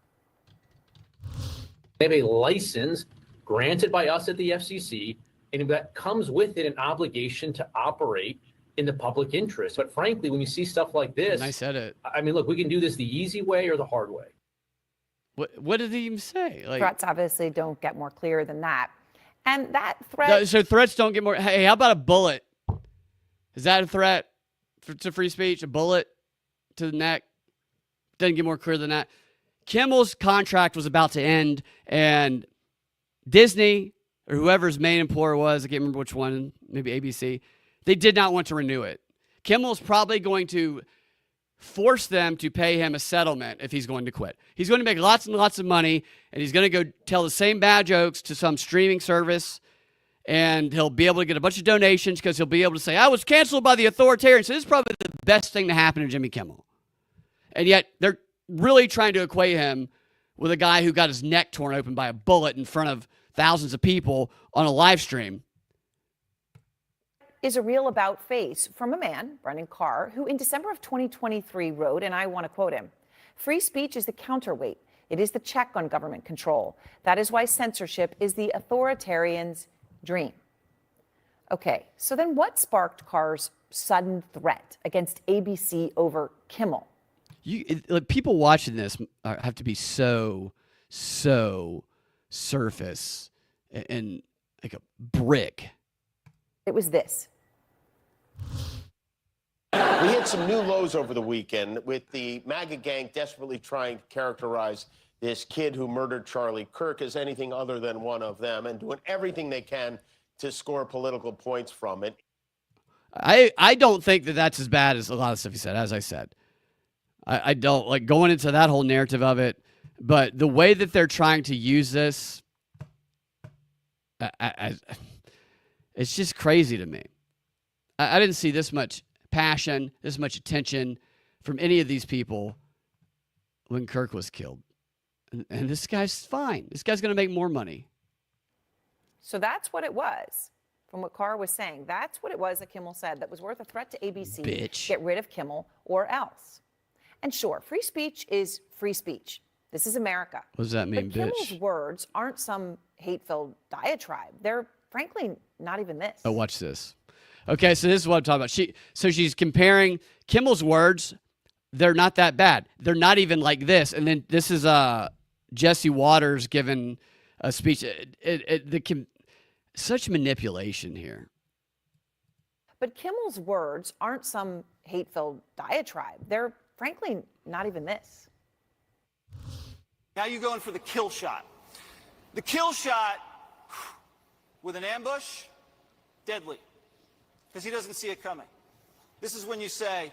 They have a license granted by us at the FCC, and that comes with it an obligation to operate in the public interest. But frankly, when you see stuff like this, I said it. I mean, look, we can do this the easy way or the hard way. What did he even say? Threats obviously don't get more clear than that. And that threat... So threats don't get more... Hey, how about a bullet? Is that a threat to free speech? A bullet to the neck? Doesn't get more clear than that. Kimmel's contract was about to end, and Disney, or whoever's main employer was, I can't remember which one, maybe ABC, they did not want to renew it. Kimmel's probably going to force them to pay him a settlement if he's going to quit. He's going to make lots and lots of money, and he's going to go tell the same bad jokes to some streaming service, and he'll be able to get a bunch of donations because he'll be able to say, I was canceled by the authoritarians. So this is probably the best thing to happen to Jimmy Kimmel. And yet they're really trying to equate him with a guy who got his neck torn open by a bullet in front of thousands of people on a live stream. Is a real about face from a man, Brendan Carr, who in December of 2023 wrote, and I want to quote him, "Free speech is the counterweight. It is the check on government control. That is why censorship is the authoritarian's dream." Okay, so then what sparked Carr's sudden threat against ABC over Kimmel? People watching this have to be so surface and like a brick. It was this. We hit some new lows over the weekend with the MAGA gang desperately trying to characterize this kid who murdered Charlie Kirk as anything other than one of them and doing everything they can to score political points from it. I don't think that that's as bad as a lot of stuff he said, as I said. I don't like going into that whole narrative of it, but the way that they're trying to use this, it's just crazy to me. I didn't see this much passion, this much attention from any of these people when Kirk was killed. And this guy's fine. This guy's going to make more money. So that's what it was. From what Carr was saying, that's what it was that Kimmel said that was worth a threat to ABC. Bitch. Get rid of Kimmel or else. And sure, free speech is free speech. This is America. What does that mean, but Kimmel's bitch? words aren't some hate-filled diatribe. They're frankly not even this. Oh, watch this. Okay, so this is what I'm talking about. She's comparing Kimmel's words. They're not that bad. They're not even like this. And then this is Jesse Waters giving a speech. Such manipulation here. But Kimmel's words aren't some hate-filled diatribe. They're frankly not even this. Now you're going for the kill shot. The kill shot with an ambush, deadly, because he doesn't see it coming. This is when you say,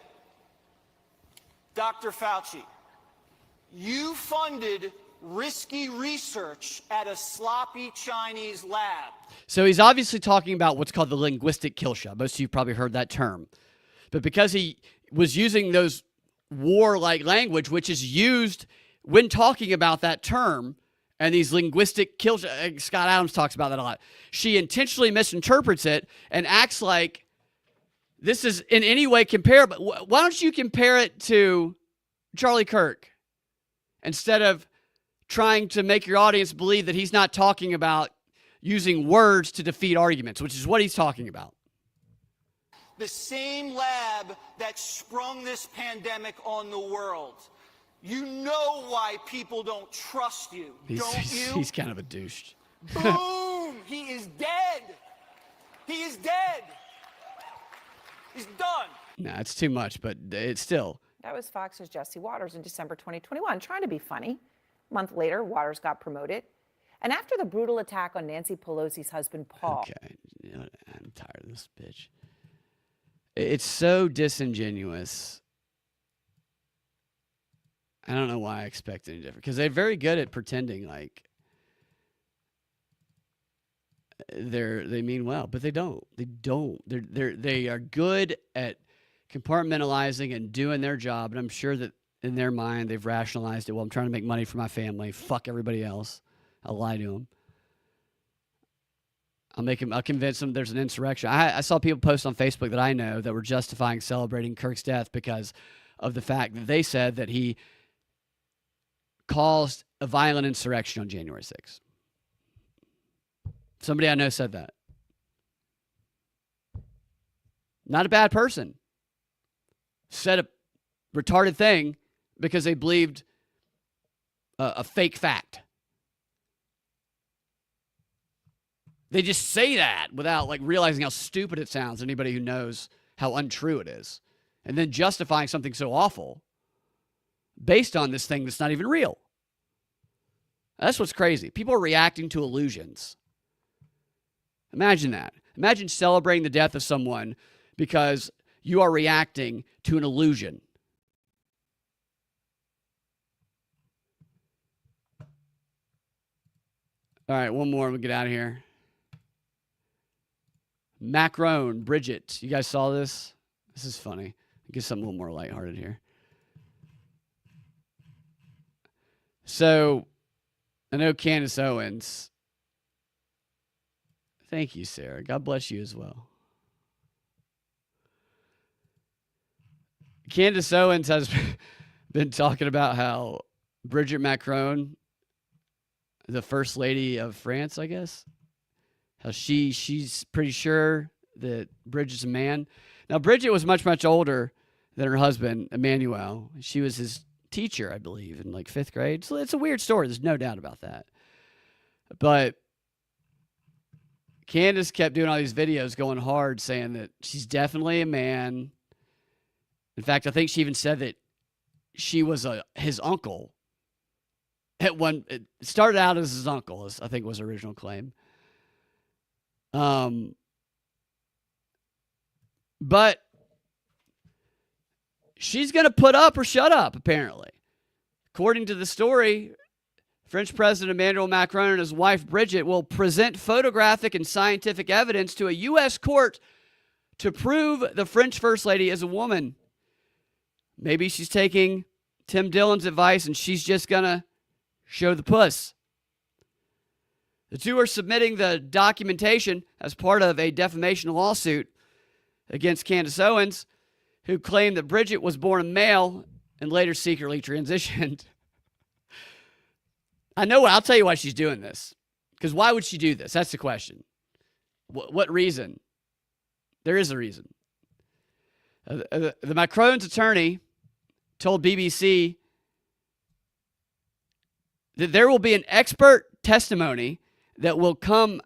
Dr. Fauci, you funded risky research at a sloppy Chinese lab. So he's obviously talking about what's called the linguistic kill shot. Most of you probably heard that term. But because he was using those war-like language, which is used when talking about that term, and these linguistic kill shots, Scott Adams talks about that a lot. She intentionally misinterprets it and acts like this is in any way comparable. Why don't you compare it to Charlie Kirk instead of trying to make your audience believe that he's not talking about using words to defeat arguments, which is what he's talking about. The same lab that sprung this pandemic on the world. You know why people don't trust you, don't you? He's kind of a douche. Boom! He is dead. He is dead. He's done. No, it's too much, but it's still. That was Fox's Jesse Waters in December 2021, trying to be funny. A month later, Waters got promoted. And after the brutal attack on Nancy Pelosi's husband, Paul. Okay, you know, I'm tired of this bitch. It's so disingenuous. I don't know why I expect any different, because they're very good at pretending like they mean well, but they don't. They don't. They are good at compartmentalizing and doing their job, and I'm sure that in their mind they've rationalized it. Well, I'm trying to make money for my family. Fuck everybody else. I'll lie to them. I'll convince them there's an insurrection. I saw people post on Facebook that I know that were justifying celebrating Kirk's death because of the fact that they said that he caused a violent insurrection on January 6th. Somebody I know said that. Not a bad person. Said a retarded thing because they believed a fake fact. They just say that without like realizing how stupid it sounds. Anybody who knows how untrue it is. And then justifying something so awful based on this thing that's not even real. That's what's crazy. People are reacting to illusions. Imagine that. Imagine celebrating the death of someone because you are reacting to an illusion. All right, one more and we'll get out of here. Macron, Bridget. You guys saw this? This is funny. I'll get something a little more lighthearted here. So, I know Candace Owens. Thank you, Sarah. God bless you as well. Candace Owens has been talking about how Bridget Macron, the first lady of France, I guess, how she's pretty sure that Bridget's a man. Now, Bridget was much, much older than her husband, Emmanuel. She was his teacher, I believe, in like 5th grade. So it's a weird story. There's no doubt about that. But Candace kept doing all these videos going hard saying that she's definitely a man. In fact, I think she even said that she was his uncle. It started out as his uncle, I think was her original claim. But she's going to put up or shut up, apparently. According to the story, French President Emmanuel Macron and his wife Brigitte will present photographic and scientific evidence to a U.S. court to prove the French First Lady is a woman. Maybe she's taking Tim Dillon's advice and she's just going to show the puss. The two are submitting the documentation as part of a defamation lawsuit against Candace Owens, who claimed that Bridget was born a male and later secretly transitioned. I'll tell you why she's doing this. Because why would she do this? That's the question. What reason? There is a reason. The Macron's attorney told BBC that there will be an expert testimony that will come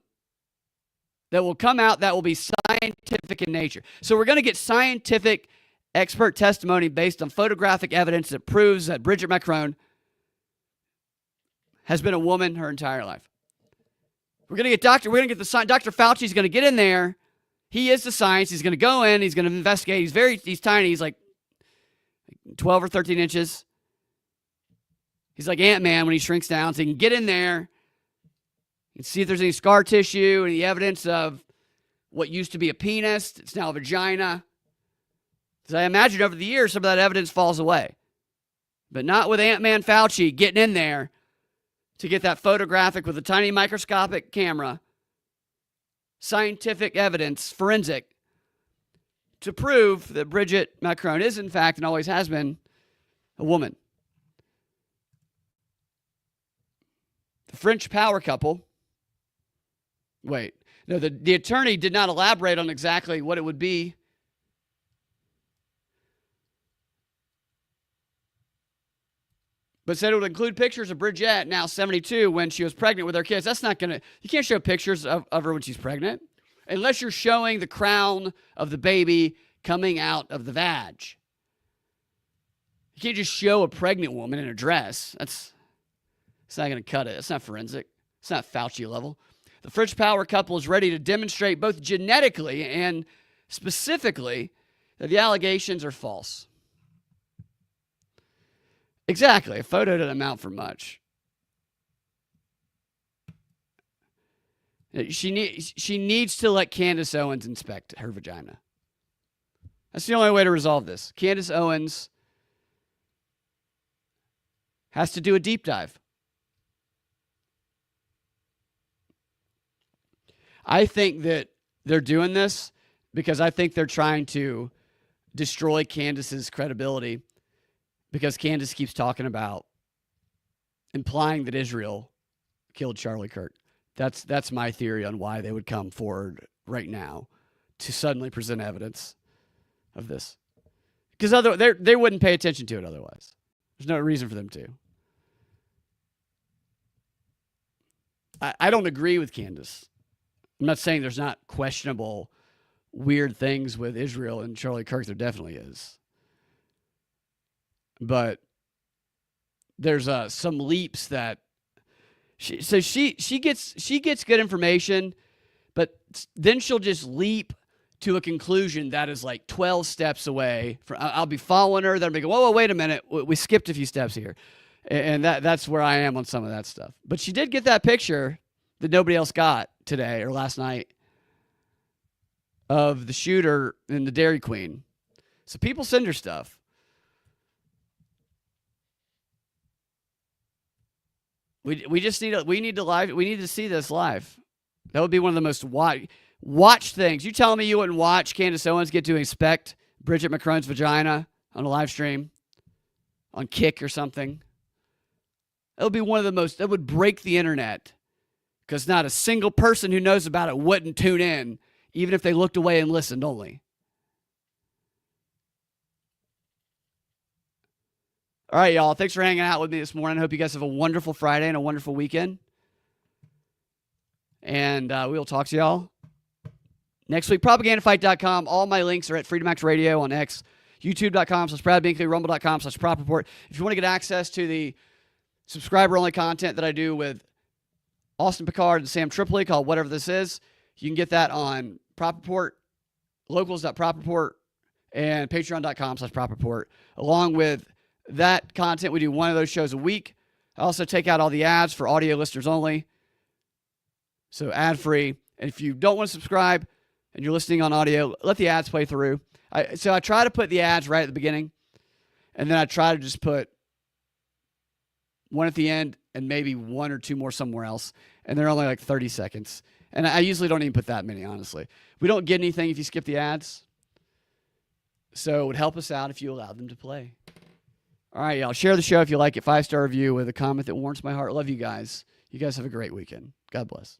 out that will be scientific in nature. So we're going to get scientific expert testimony based on photographic evidence that proves that Brigitte Macron has been a woman her entire life. We're going to get Dr. Fauci's going to get in there. He is the science. He's going to go in. He's going to investigate. He's tiny. He's like 12 or 13 inches. He's like Ant-Man when he shrinks down. So he can get in there and see if there's any scar tissue, any evidence of what used to be a penis. It's now a vagina. Because I imagine over the years, some of that evidence falls away. But not with Ant-Man Fauci getting in there to get that photographic with a tiny microscopic camera, scientific evidence, forensic, to prove that Brigitte Macron is, in fact, and always has been, a woman. The French power couple. Wait. No, the attorney did not elaborate on exactly what it would be. But said it would include pictures of Brigitte, now 72, when she was pregnant with her kids. That's not going to... You can't show pictures of her when she's pregnant. Unless you're showing the crown of the baby coming out of the vag. You can't just show a pregnant woman in a dress. It's not going to cut it. It's not forensic. It's not Fauci level. The French power couple is ready to demonstrate both genetically and specifically that the allegations are false. Exactly. A photo doesn't amount for much. She needs to let Candace Owens inspect her vagina. That's the only way to resolve this. Candace Owens has to do a deep dive. I think that they're doing this because I think they're trying to destroy Candace's credibility, because Candace keeps talking about implying that Israel killed Charlie Kirk. That's my theory on why they would come forward right now to suddenly present evidence of this. Because they wouldn't pay attention to it otherwise. There's no reason for them to. I don't agree with Candace. I'm not saying there's not questionable, weird things with Israel and Charlie Kirk. There definitely is. But there's some leaps that she gets good information, but then she'll just leap to a conclusion that is like 12 steps away. I'll be following her, then I'll be going, whoa, wait a minute, we skipped a few steps here. And that's where I am on some of that stuff. But she did get that picture that nobody else got today or last night of the shooter in the Dairy Queen. So people send her stuff. We need to see this live. That would be one of the most watched things. You telling me you wouldn't watch Candace Owens get to inspect Brigitte Macron's vagina on a live stream on Kick or something? That would be one of the most, that would break the internet, because not a single person who knows about it wouldn't tune in, even if they looked away and listened only. All right, y'all. Thanks for hanging out with me this morning. I hope you guys have a wonderful Friday and a wonderful weekend. And we'll talk to y'all next week. Propagandafight.com. All my links are at Freedom Act Radio on X, YouTube.com/BradBinkley, Rumble.com/Prop Report. If you want to get access to the subscriber-only content that I do with Austin Pickard and Sam Tripoli called Whatever This Is, You can get that on Prop Report, locals.propreport, and patreon.com/propreport. Along with that content, we do one of those shows a week. I also take out all the ads for audio listeners only, so ad-free. And if you don't want to subscribe and you're listening on audio, let the ads play through. So I try to put the ads right at the beginning, and then I try to just put one at the end and maybe one or two more somewhere else, and they're only like 30 seconds. And I usually don't even put that many, honestly. We don't get anything if you skip the ads, so it would help us out if you allowed them to play. All right, y'all. Share the show if you like it. 5-star review with a comment that warms my heart. Love you guys. You guys have a great weekend. God bless.